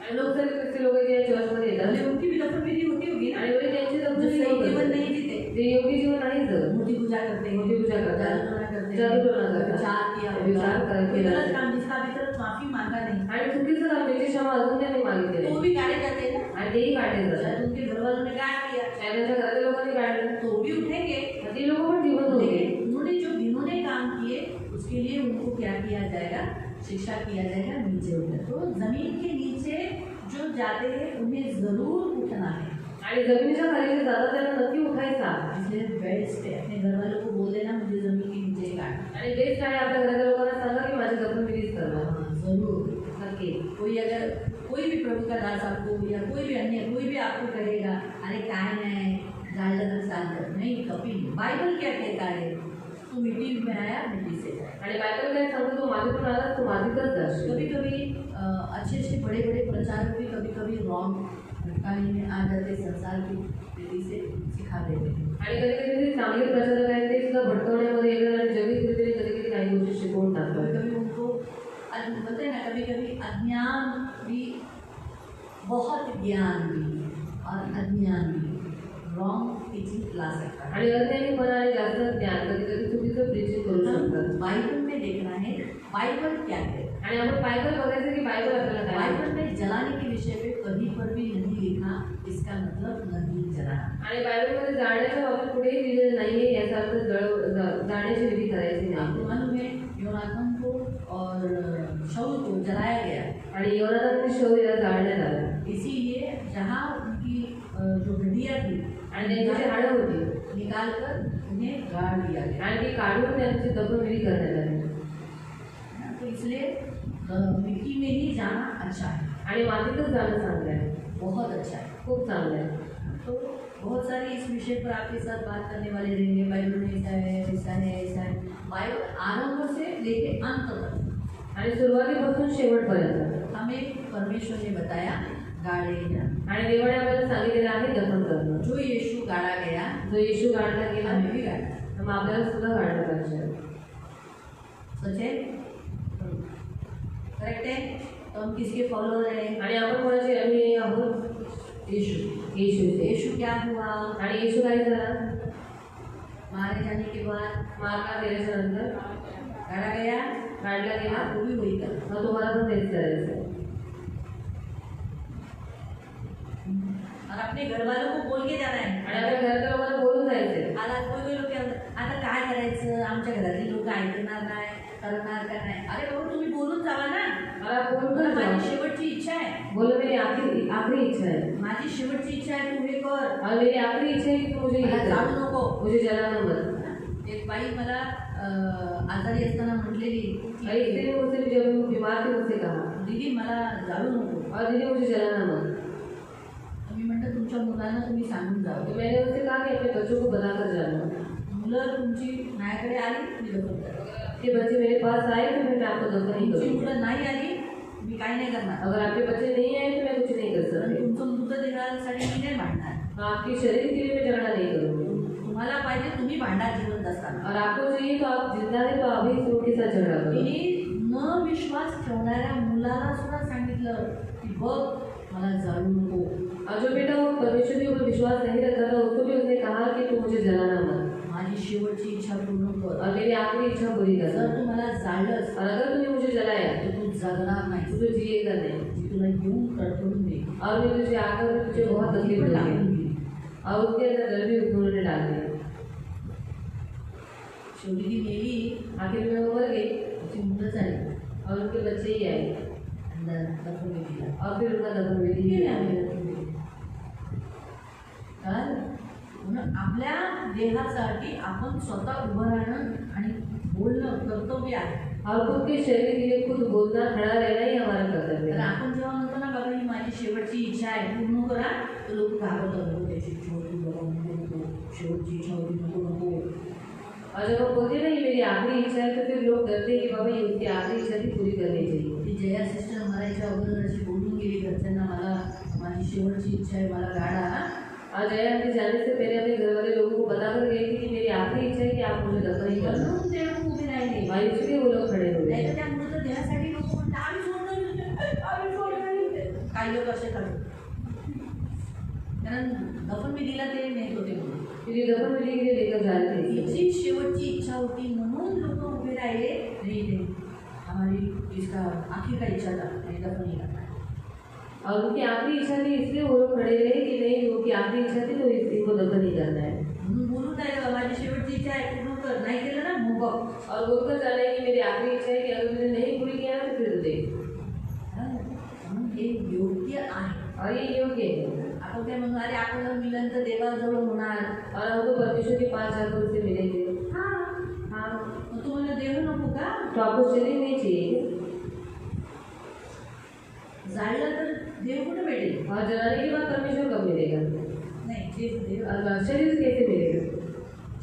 आणि लोक जर कसे लोक जे चर्चमध्ये येतात
अरे उनकी भी दफन विधि होती होगी ना,
आणि वरी त्यांची
जो
जपणूक
सही
होत
जीवन
असते.
नहीं जीते,
ते योगी जीवन नाही जगत.
मूर्ति पूजा करते हैं,
मूर्ति पूजा करते हैं,
जादूटोना करते हैं,
जादूटोना करते हैं,
विचार किया,
विचार करते
कोई
हैं,
गलत काम जिसका अभी तक माफी मांगा नहीं,
आणि चुकीचं काम त्याची क्षमा अजून त्यांनी मागितली
तो
नाही.
भी गाड़े जाते हैं ना।
आणि तेही काढले
शायद
जातात.
उनके घर वालों ने गाड़ दिया,
शायद त्यांच्या घरातल्या लोकांनी काढलं,
तो भी उठेंगे।
ती लोक पण जीवन होते.
लेकिन उन्होंने जो जिन्होंने काम किए उसके लिए उनको क्या किया जाएगा? शिक्षा किया जाएगा नीचे उठे। तो जमीन के नीचे जो जाते हैं उन्हें जरूर उठना है।
आणि जमिनीच्या खाली जे जातात त्यांना नक्की उठायचा.
इसलिए बेस्ट है अपने घर वालों को बोल देना मुझे जमीन के नीचे काट।
आणि बेस्ट आहे आपल्या घरातल्या लोकांना सांगा की माझी दफन विधीच करणार.
जरूर
नक्की.
कोई अगर कोई भी प्रभु का दास आपको या कोई भी अन्य कोई भी आपको कहेगा अरे काय नाही जाळलं तर चालतं, नहीं कभी नहीं। बाइबल क्या कहता है? तू मिट्टी में आया मिट्टी से जाए।
आणि बायबल काय सांगतो, तू माझ्यातून आला तू माझीतच जाशील.
कभी कभी अच्छे अच्छे बड़े बड़े प्रचारक भी कभी कभी रॉन्ग कहानी में आ जाते, संसार की रीति से सिखा देते हैं।
आणि कधी कधी जे चांगले प्रचारक आहेत ते सुद्धा भटकवण्यामध्ये येतात आणि जगीत रीतीने कधी कधी काही गोष्टी शिकवून
कभी
टाकतात.
कभी उनको बोलते हैं ना, कभी कभी अज्ञान भी, बहुत ज्ञान भी और अज्ञान भी रॉन्ग टीचिंग ला सकता है।
आणि अज्ञानीपणा आणि जास्त ज्ञान कधी कधी चुकीचं प्रीचिंग करू शकतात.
बाइबल में देखना है बाइबल क्या है।
आणि आपण बायबल बघायचं की बायबल आपल्याला काय
बाइबल में जलाने के विषय पे कहीं पर भी नहीं लिखा, इसका मतलब नहीं जलाना।
आणि बायबलमध्ये जाळण्याच्या बाबतीत कुठेही लिहिलेलं नाहीये, याचा अर्थ जाळण्याची विधी करायची
आपको
नाही.
मालूम है योनाथन को और शाऊल को जलाया गया,
आणि योनाथान शौल याला जाळण्यात आलं.
इसीलिए जहाँ उनकी जो हड्डियाँ थी
आणि त्यांची जी हाडं होती
निकाल कर उन्हें गाड़ दिया गया।
आणि ती काढून त्यांची दफन विधी करण्यात आली.
तो इसलिए मिट्टी में ही जाना अच्छा है,
आणि मातीतच जाणं चांगलं आहे,
बहुत अच्छा है।
खूप चांगलं आहे.
तो बहुत सारे इस विषय पर आपके साथ बात करने वाले रहेंगे। बाइबल में ऐसा है, ऐसा है, ऐसा है। बाइबल आरंभ से लेके अंत तक
आणि सुरुवातीपासून शेवटपर्यंत
हमें परमेश्वर ने बताया गाड़े गया,
आणि देवाने आपल्याला सांगितलेलं आहे दफन करणं.
जो यीशु गाड़ा गया
जो येशू गाडला गेला
हमें भी गाड़ा।
तर मग आपल्याला सुद्धा गाडलं पाहिजे.
सच है, करेक्ट है। तो हम किसके फॉलोअर हैं?
आणि आपण कोणाचे अनुयायी आहोत?
यीशु।
येशूचे.
यीशु क्या हुआ?
आणि येशू काय झाला?
मारे जाने के बाद
मारला गेल्याच्या नंतर
गाड़ा गया,
काढला गेला.
आपको भी वही करना।
मग तुम्हाला पण तेच करायचं.
और अपने घर वालों को बोल के जाना है।
आणि आपल्या घरातल्या लोकांना बोलून जायचंय.
आता कोई लोक आता काय करायचं, आमच्या घरातली लोक ऐकणार नाही, करणार का नाही? अरे बाबा तुम्ही बोलून जावा ना।
मला बोलून
मला माझी
जाऊ.
शेवटची इच्छा आहे,
बोलो मेरी आखिरी इच्छा है.
माझी शेवटची इच्छा आहे, तू हे कर।
और मेरी आखिरी इच्छा है कि तू मुझे ये
मला
कर.
जाळू नको।
मुझे जलाना मत.
एक बाई मला आजारी असताना म्हटलेली
और
की,
एक दिन मुझसे जब मैं बीमार थी मुझसे कहा,
दीदी मला जाळू नको।
और दीदी मुझे जलाना मत.
मी म्हटलं तुमच्या मुलांना तुम्ही सांगून
तो
जावं.
मैंने उनसे कहा कि अपने बच्चों को बताकर जाना
मुलं तुमची माझ्याकडे आली मी दफन करणार.
कि बच्चे मेरे पास आए तो फिर मैं आपको दफन नहीं
तुमची
करूँगा.
मुलं नाही आली मी काही नाही करणार.
अगर आपके बच्चे नहीं आए तो मैं कुछ नहीं कर
कारण
सकती.
तुमचं मृतदेहासाठी मी नाही भांडणार.
आपके शरीर के लिए मैं झगड़ा नहीं करूँगी.
तुम्हाला पाहिजे तुम्ही भांडा जिवंत असताना.
और आपको चाहिए तो आप जिंदा है तो अभी उनके साथ झगड़ा करो.
तिने न विश्वास ठेवणाऱ्या मुलाला सुद्धा सांगितलं की बघ मला जाळू नको.
और जो बेटा वो परमेश्वर के ऊपर विश्वास नहीं रखता था उसको भी उसने कहा कि तू मुझे जलाना मत
माझी शेवटची इच्छा पूर्ण कर.
और मेरी आखिरी इच्छा पूरी कर.
जर तू मला जाळलंस
और अगर तूने मुझे जलाया
तर तू जगणार
तो
नाही.
तू जिएगा नहीं.
मी तुला येऊन तडफडून दे.
और मैं तुझे आकर तुझे बहुत तकलीफ
पण टाकून
होगी.
दे.
और उसके अंदर डर भी उन्होंने डाल दिया.
शेवटी ती मेली.
आखिर में वो मर गई
तिची मुलं झाली.
और उनके बच्चे ही आए
दफन केली.
और फिर उनका दफन विधि
केली
किया.
आम्ही दफन केली. कळालं? म्हणून आपल्या देहासाठी आपण स्वतः उभं राहणं आणि बोलणं कर्तव्य आहे.
और खुद के शरीर के लिए खुद बोलना खड़ा रहना ही हमारा कर्तव्य
तर
है.
आपण जेव्हा म्हणतो ना बाबा ही माझी शेवटची इच्छा आहे पूर्ण करा तर लोक घाबरतात. नको त्याची इच्छा होती बाबा नको नको शेवटची इच्छा होती नको नको.
और जब हम बोलते नहीं मेरी आखिरी इच्छा है तो फिर लोग डरते हैं कि बाबा ये उसकी आखिरी इच्छा थी पूरी करनी चाहिए.
ती जया सिस्टर मरायच्या अगोदर अशी बोलून गेली घरच्यांना मला माझी शेवटची इच्छा आहे मला गाडा.
और जया आंटी जाने से पहले अपने घर वाले लोगों को बता कर गई थी कि मेरी आखिरी इच्छा है कि आप मुझे दफन ही करना.
म्हणून ते लोक उभे राहिले.
और इसलिए वो लोग खड़े हुए.
नाही तर त्या मृतदेहासाठी लोक म्हणतात आम्ही सोडणार आम्ही सोडणार. काही लोक असे करतात कारण दफन विधीला ते नेत होते म्हणून.
फिर ये दफन विधि के लिए लेकर जा रहे थे.
तिची शेवटची इच्छा होती म्हणून लोक उभे राहिले. नाही ते हमारी इसका आखिर का इच्छा था आणि दफन ही करना.
और उनकी आखिरी इच्छा थी इसलिए वो लोग खड़े रहे कि नहीं उनकी आखिरी इच्छा थी तो इनको दफन ही करना है.
म्हणून बोलून राहिलं माझी शेवटची इच्छा आहे पूर्ण कर. नाही केलं ना मग बघ.
और बोलकर जा रहे हैं कि मेरी आखिरी इच्छा है कि अगर तुमने नहीं पूरी किया तो फिर तो देख.
म्हणून हे योग्य आहे.
और ये योग्य है.
आपण काय म्हणून अरे आपल्याला मिलन तर देवाजवळ होणार.
और हमको परमेश्वर के पास जाकर उससे मिलेंगे.
हाँ मग तुम्हाला देव नको का.
तो आपको शरीर नहीं चाहिए.
जाळलं तर देव कुठे भेटेल.
और जलाने के बाद परमेश्वर कब मिलेगा.
नाही ते देव
और शरीर कैसे मिलेगा.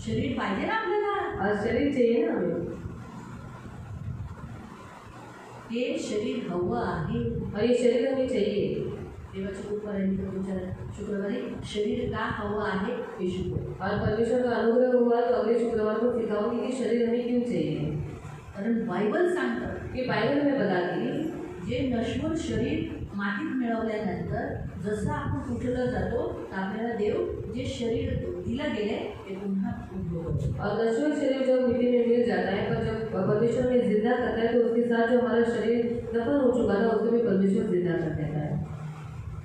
शरीर पाहिजे ना आपल्याला.
और शरीर चाहिए ना हमें.
हे शरीर हवं आहे.
और ये शरीर हमें चाहिए.
देवाच्या कृपेने तुमच्या शुक्रवारी शरीर का हवं आहे हे शिकू.
और परमेश्वर का अनुग्रह हुआ तो अगले शुक्रवार को सिखाऊंगी कि शरीर हमें क्यों चाहिए.
कारण बायबल सांगतं
कि बाइबल में बताती
जे नश्वर शरीर मातीत मिळवल्यानंतर जसं आपण उठलं जातो तर आपल्याला देव जे शरीर दिलं गेले ते पुन्हा उद्भवतो.
और नश्वर शरीर जब मिट्टी में मिल जाता है पर जब परमेश्वर में जिंदा करता है तो उसके साथ जो हमारा शरीर दफन हो चुका था उसको भी परमेश्वर जिंदा कर देता है.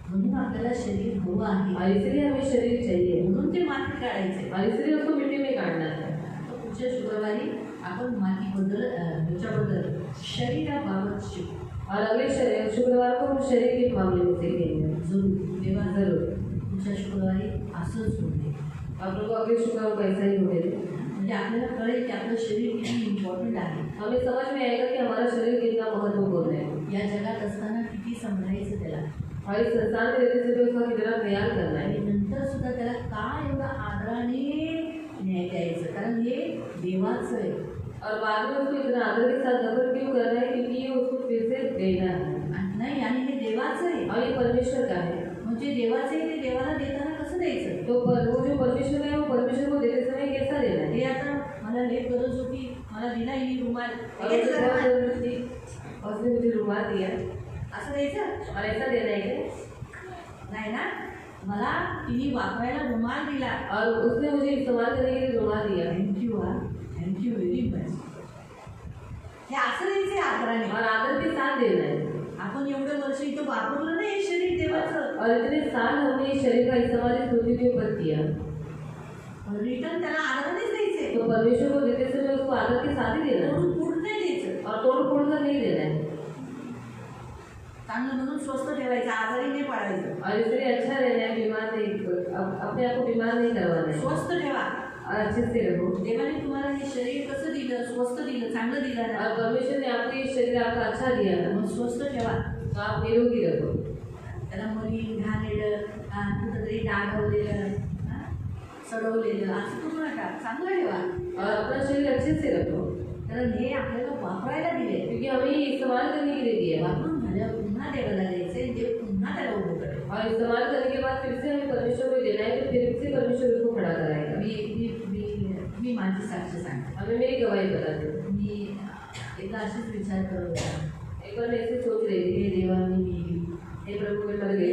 म्हणून आपल्याला शरीर हवं आहे.
और इसलिए हमें शरीर चाहिए.
म्हणून ते मातीत काढायचे.
और इसलिए उसको मिट्टी में काटना है.
आता पुढच्या शुक्रवारी आपण मातीबद्दल ह्याच्याबद्दल शरीराबाबत शिकू.
और अगले शुक्रवार को हम शरीर के मामले में सीखेंगे.
जरूर देवा
जरूर.
पुढच्या शुक्रवारी असंच होते.
आप लोग को अगले शुक्रवार को ऐसा ही होने दें.
म्हणजे आपल्याला कळेल की आपलं शरीर किती इम्पॉर्टंट आहे.
हमें समझ में आएगा कि हमारा शरीर कितना महत्वपूर्ण है.
या जगात असताना किती सांभाळायचं त्याला.
और इस संसार में रहते समय उसका कितना ख्याल करना
आणि
है.
नंतर सुद्धा त्याला का एवढा आदराने न्याय द्यायचं कारण हे देवाचं आहे.
और बाद में उसको इतना आदर के साथ दफन क्यों करना है क्योंकि ये उसको फिर से देना है.
आणि नाही आणि हे देवाचं आहे.
और ये परमेश्वर का है.
म्हणजे देवाचं आहे ते देवाला देताना कसं द्यायचं.
तो वो जो परमेश्वर है वो परमेश्वर को देते समय कैसा देना है.
हे आता मला लेप गरज होती मला दिला ही रुमाल
और
हेच
मुझे बहुत
करणार.
जरूरत थी और उसने मुझे रुमाल दिया.
असं द्यायचं
और ऐसा देना है क्या.
नाही ना. मला तिने वापरायला रुमाल दिला.
और उसने मुझे इस्तेमाल करने के लिए रुमाल दिया.
थँक्यू हा थँक्यू व्हेरी मच. हे असं द्यायचे आदराने.
और आदर के साथ देना है.
आपण एवढं वर्ष इथं वापरलं नाही हे शरीर देवाचं.
और इतने साल हमने इस शरीर का इस्तेमाल इस पृथ्वी के ऊपर किया.
रिटर्न त्याला आदरानेच द्यायचे.
तो परमेश्वर को देते समय उसको आदर के साथ ही देना है.
तोडून फुडून नाही द्यायचं.
और तोड़ फोड़ कर नहीं देना है.
चांगलं म्हणून स्वस्थ ठेवायचं आजारी नाही पाडायचं.
और इसलिए अच्छा रहना है. बीमार नहीं अपने आप को बीमार नहीं करवाना है.
स्वस्थ ठेवा.
और अच्छे से रहो.
देवाने तुम्हाला हे शरीर कसं दिलं स्वस्थ दिलं चांगलं दिलं ना.
और परमेश्वर ने आपको ये शरीर आपका अच्छा दिया है.
मग स्वस्थ ठेवा.
तो आप निरोगी रहो.
त्याला मरी घाणेरडं कुठंतरी डागवलेलं, सडवलेलं असं करू नका, चांगलं ठेवा.
और अपना शरीर अच्छे से रखो,
कारण हे आपल्याला वापरायला दिले,
क्योंकि हमें ये इस्तेमाल करने के लिए दिया है.
वापरून झाल्यावर पुन्हा देवाला द्यायचे, देव पुन्हा त्याला उभं करेल.
और इस्तेमाल करने के बाद फिर से हमें परमेश्वर को देना है, तो फिर से परमेश्वर उसको खड़ा कराएगा.
मी माझी साक्ष सांगते.
हमें मेरी गवाही बता दो.
मी एकदा अशीच विचार करत होता,
एक बार मैं ऐसे सोच रही थी,
हे देवा मी
हे प्रभु मैं मर गई,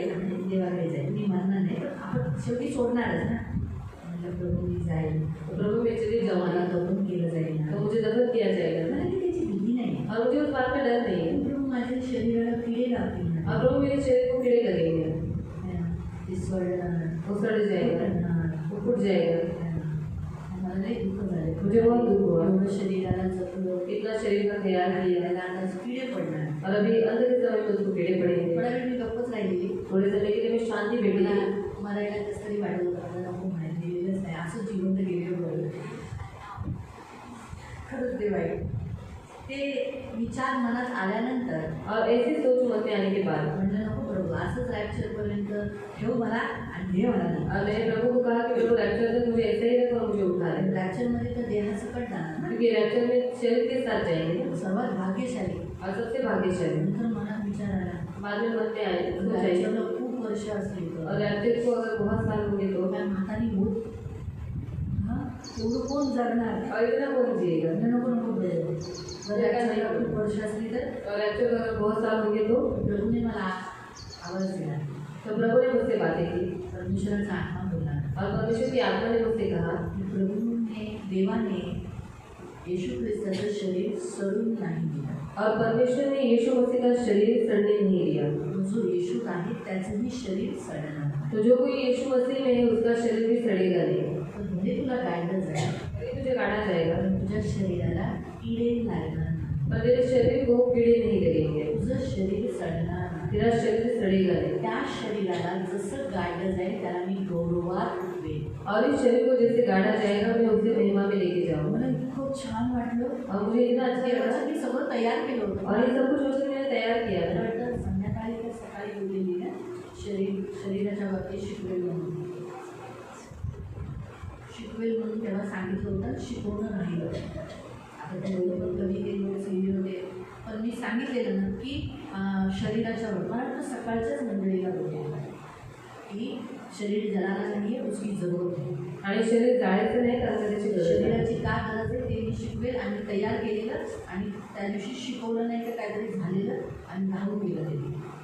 देवाकडे जाईल, मी मरणार नाही, पण आपण शेवटी सोडणारच ना. म्हटलं प्रभू मी जाईल,
तो प्रभु मैं चली
मला
जाऊंगा,
दफन केलं जाईल ना.
तो मुझे दफन किया जाएगा.
मला काही त्याची भीती नाही.
और मुझे उस बात में डर नहीं है.
प्रभू माझ्या शरीराला किडे लागतील ना.
और प्रभु मेरे शरीर को कीड़े लगेंगे,
ते सोडणार,
वो सड़ जाएगा, वो फूट जाएगा.
मला लई दुःख झाले.
मुझे बहुत दुख हुआ.
एवढं शरीराला जपलं,
इतना शरीर का ख्याल किया,
त्याला आता किडे पडणार.
और अभी अंत के समय में उसको कीड़े पड़ेंगे.
थोडा वेळ मी गप्पच राहिलेली.
थोड़े समय के लिए मैं शांति भेटी.
मला मरायला कसं तरी वाटत होतं, मला नको म्हणायला दिलेलंच नाही, असं जिवंत गेलेलं बरं. खरंच ते वाईट. ते विचार मनात आल्यानंतर
और ऐसी सोच मन में आने के बाद
म्हणलं नको प्रभू, असंच रॅप्चरपर्यंत ठेव मला आणि दे मला नाही.
और मैंने प्रभु को कहा कि प्रभु रैप्चर में मुझे ऐसे ही रखो और मुझे उठा रहे,
रॅप्चरमध्ये तर देहासकट जाणार ना.
क्योंकि रैप्चर में शरीर के साथ जाएंगे
सर्वात भाग्यशाली.
और सबसे भाग्यशाली.
नंतर मनात विचार आला,
बाद में मन में आए सोच आई,
रॅप्चरला खूप वर्ष असली
और
तर
रैप्चर को अगर बहुत साल होंगे तो
काय म्हातारी होत, हां एवढं कोण जगणार.
और इतना कौन जिएगा.
म्हणलं नको नको प्रभू, जर रॅप्चरला खूप वर्ष असली तर.
और रैप्चर अगर बहुत साल होंगे तो
प्रभूने मला आवाज दिला,
तो प्रभु ने मुझसे बातें की
परमेश्वराचा आत्मा बोलला
और परमेश्वर की आत्मा ने मुझसे कहा
की प्रभूने देवाने येशू ख्रिस्ताचं शरीर सडून नाही दिलं.
और परमेश्वर ने यीशु मसीह का शरीर सड़ने नहीं दिया.
जो येशू आहे त्याचंही शरीर सडणार नाही.
तो जो कोई यीशु मसीह में है उसका शरीर भी सड़ेगा नहीं.
तर भले तुला गायडन्स आहे,
ये तुझे काटा जाएगा,
पण तुझ्या शरीराला किडे लागणार नाही.
पर तेरे शरीर को कीड़े नहीं लगेंगे,
तुझं शरीर सडणार नाही.
तेरा शरीर सड़ेगा नहीं.
त्या शरीराला जसं गायडन्स आहे त्याला मी गौरवात उठवेन.
और इस शरीर को जैसे गाड़ा जाएगा मैं उसे महिमा में लेके जाऊंगा.
मला खूप छान वाटलं.
और मुझे इतना अच्छा लगा
देवाचं मी सगळं तयार केलं होतं.
और ये सब कुछ उसने मैंने तैयार किया
मला
था.
वाटतं संध्याकाळी का सकाळी बोललेली ना, शरीराच्या बाबतीत शिकवेल म्हणून तेव्हा सांगितलं होतं, शिकवणं राहिलं. आता त्या वेळेवर कधी ते लोक सिरियल होते, पण मी सांगितलेलं ना की शरीराच्या मला वाटतं सकाळच्याच मंडळीला बोललेलं की शरीर जलाला नाही आहे, उसकी जरूरत आहे.
आणि शरीर जाळायचं नाही कारण त्याची गरज आहे.
शरीराची काय गरज आहे ते मी शिकवेल आणि तयार केलेलं, आणि त्या दिवशी शिकवलं नाही तर काहीतरी झालेलं आणि राहून गेलं ते.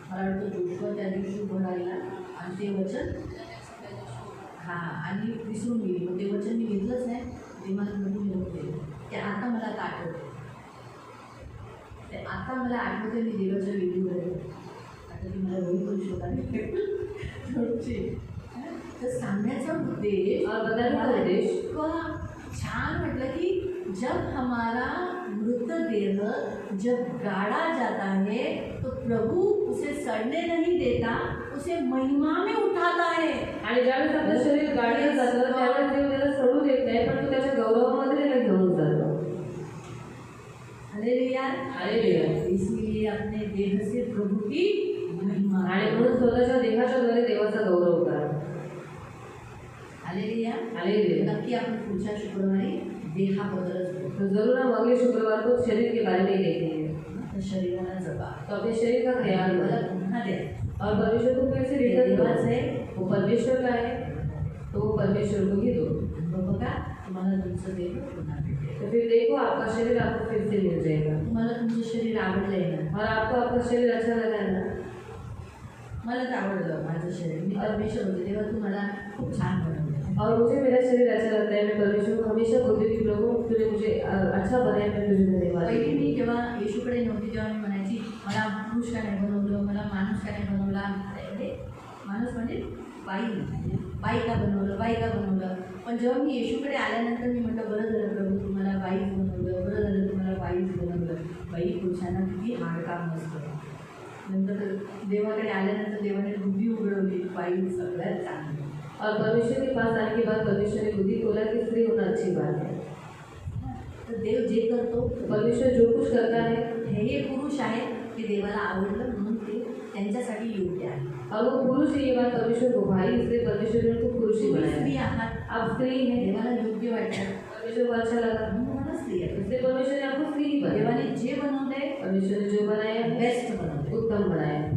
मला वाटतं जोशुआ त्या दिवशी उभं राहिला आणि ते वचन आणि विसरून गेली. मग ते वचन मी घेतलंच नाही, ते मला नवीन होते. ते आता मला आता आठवते, ते आता मला आठवते. मी देवाच्या वेदीवर आहे. आता ती मला रोज करू शकत. तर सांगण्याचा उद्देश
और बताने का उद्देश
इतका छान म्हटलं की जब हमारा मृतदेह जब गाड़ा जाता है तो प्रभु उसे सड़ने नहीं देता, उसे महिमा में उठाता है.
आणि ज्यावेळेस आपलं शरीर गाडीवर जातं त्यावेळेस देव त्याला सडू देत नाही, पण तो त्याच्या गौरवामध्ये त्याला घेऊन जातो.
हालेलुया.
हालेलुया.
इसलिए अपने देह से प्रभु की महिमा.
आणि म्हणून स्वतःच्या देहाच्या द्वारे देवाचा गौरव करा.
हालेलुया.
हालेलुया.
नक्की आपण पुढच्या शुक्रवारी देहाबद्दलच बोलू.
तो जरूर हम अगले शुक्रवार को शरीर के बारे में देखेंगे.
तर शरीराला जपा,
तो अपने शरीर का ख्याल
मला
रखो.
पुन्हा द्या.
और परमेश्वर को फिर से रिटर्न
देवाचं
दो.
आहे,
वो परमेश्वर का है तो वो परमेश्वर को ही दो.
मग बघा तुम्हाला तुमचं देह पुन्हा भेटेल.
तो फिर देखो आपका शरीर आपको फिर से मिल जाएगा.
तुम्हाला तुमचं शरीर आवडलं आहे ना.
और आपको आपका शरीर अच्छा लगा है ना.
मला तर आवडलं माझं शरीर. मी परमेश्वर होते तेव्हा तू मला खूप छान बनवलं.
और मुझे मेरा शरीर अच्छा लगता है. मैं परमेश्वर को हमेशा बोलती थी प्रभु तूने मुझे अच्छा बनाया, मैं तुझे धन्यवाद
पहिली
देती.
मी जेव्हा येशूकडे नव्हती तेव्हा मी म्हणायची मला पुरुष का नाही बनवलं, मला माणूस का नाही बनवला. म्हणजे माणूस म्हणजे बाई का बनवलं, बाई का बनवलं. पण जेव्हा मी येशूकडे आल्यानंतर मी म्हटलं बरं झालं प्रभू तुम्हाला बाईच बनवलं, बरं झालं तुम्हाला बाईच बनवलं. बाई पुरुषांना किती हाडकाम नसतं. नंतर देवाकडे आल्यानंतर देवाने बुद्धी उघडवली, बाई सगळ्यात चांगली.
और परमेश्वर के पास आने के बाद परमेश्वर ने बुद्धि खोला कि स्त्री होना अच्छी बात है.
तर देव जे करतो
परमेश्वर जो कुछ करता है
हे पुरुष आहे ते देवाला आवडलं म्हणून ते त्यांच्यासाठी योग्य आहे.
और वो पुरुष है, ये बात परमेश्वर को भाई, इसलिए परमेश्वर ने उनको पुरुष ही
तुम्ही
बनाया
स्त्री
है।
आहात,
आप स्त्री हैं,
देवाला योग्य वाटतं
परमेश्वर को अच्छा लगा,
म्हणून मला स्त्री आहे.
इसलिए परमेश्वर ने आपको स्त्री ही बनाया।
देवाने जे बनवलंय
परमेश्वर ने जो बनाया है
बेस्ट बनवलंय.
उत्तम बनाया है।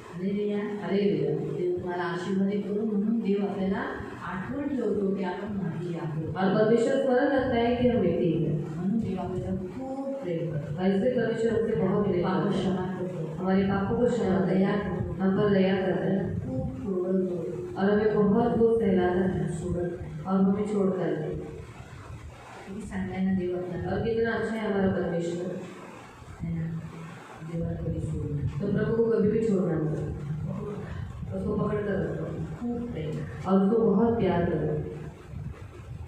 हालेलुया.
हालेलुया।
देव तुम्हाला आशीर्वाद करू म्हणून देव आपल्याला आठवण ठेवतो की आपण माती आहोत.
और परमेश्वर स्मरण रखता है कि हम मिट्टी है,
म्हणून देव आपल्याला खूप प्रेम करतो.
और इसलिए परमेश्वर हमसे बहुत प्रेम
पाप
करता है,
क्षमा करतो,
हमारे पापों को क्षमा
दया
करता है,
करतो,
हम पर दया करता है,
खूप सोडतो,
और हमें बहुत बहुत सहलाता है
सोडत.
और हमें छोड़ कर दे।
किती चांगला आहे ना देव आपल्याला.
और कितना अच्छा है हमारा परमेश्वर।
है ना. देवाला कधी सोडू नये.
तो प्रभु को कभी भी छोड़ना मत, उसको पकड़ कर रखो
खूप प्रेम.
और उसको बहुत प्यार करो।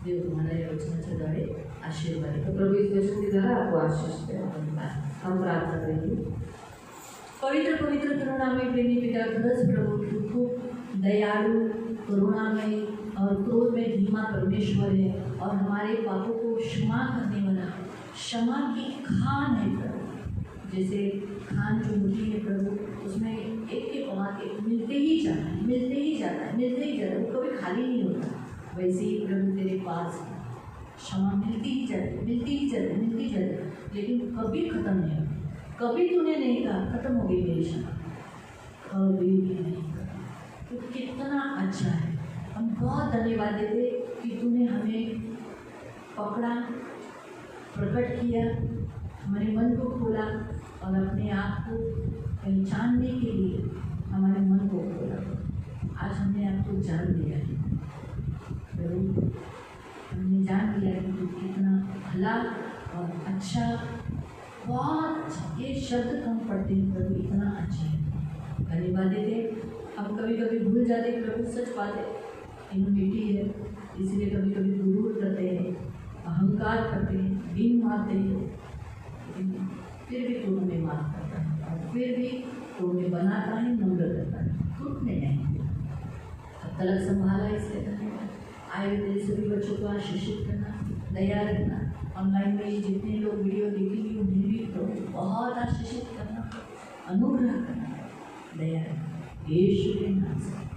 देव तुम्हाला या वचनाच्या द्वारे आशीर्वाद
तो
देतो.
प्रभु इस वचन की द्वारा आपको आशीष दे।
आपण प्रार्थना.
हम प्रार्थना करेंगे।
पवित्र पवित्र करुणामय प्रेमी पिता, खरंच प्रभु तू खूप दयालु, करुणामय और क्रोध में धीमा परमेश्वर है और हमारे पापों को क्षमा करने वाला, क्षमा की खान है प्रभु. जैसे खान जो होती है प्रभु, उसमें एक के बाद एक मिलते ही जाता है, मिलते ही जाता है, मिलते ही जाता है, वो कभी खाली नहीं होता. वैसे ही प्रभु तेरे पास क्षमा मिलती ही जाती है, मिलती ही जाती है, मिलती जाती है, लेकिन कभी ख़त्म नहीं होती. कभी तूने नहीं कहा ख़त्म हो गई मेरी क्षमा, कभी भी नहीं कहा. तो कितना अच्छा है. हम बहुत धन्यवाद देते कि तूने हमें पकड़ा, प्रकट किया, हमारे मन को खोला और अपने आप को पहचानने के लिए हमारे मन को खोला. आज हमने आपको जान लिया है प्रभु, हमने जान लिया कि तू कितना भला और अच्छा, बहुत अच्छा. ये शब्द कम पढ़ते हैं प्रभु, इतना अच्छा है. धन्यवाद देते. हम कभी कभी भूल जाते प्रभु, सच बात है, ह्यूमिलिटी है, इसलिए कभी कभी गुरूर करते हैं, अहंकार करते हैं, बीन मारते हैं, लेकिन फिर भी तू हमें माफ करता है और फिर भी तू हमें बनाता है, नम्र करता है, टूटने नहीं. अब तलक संभाला इसलिए धन्यवाद. आए हुए तेरे सभी बच्चों को आशीषित करना, दया रखना. ऑनलाइन में ये जितने लोग वीडियो देखेंगे उन्हें भी प्रभु बहुत आशीषित करना, अनुग्रह करना, दया रखना. यीशु के नाम से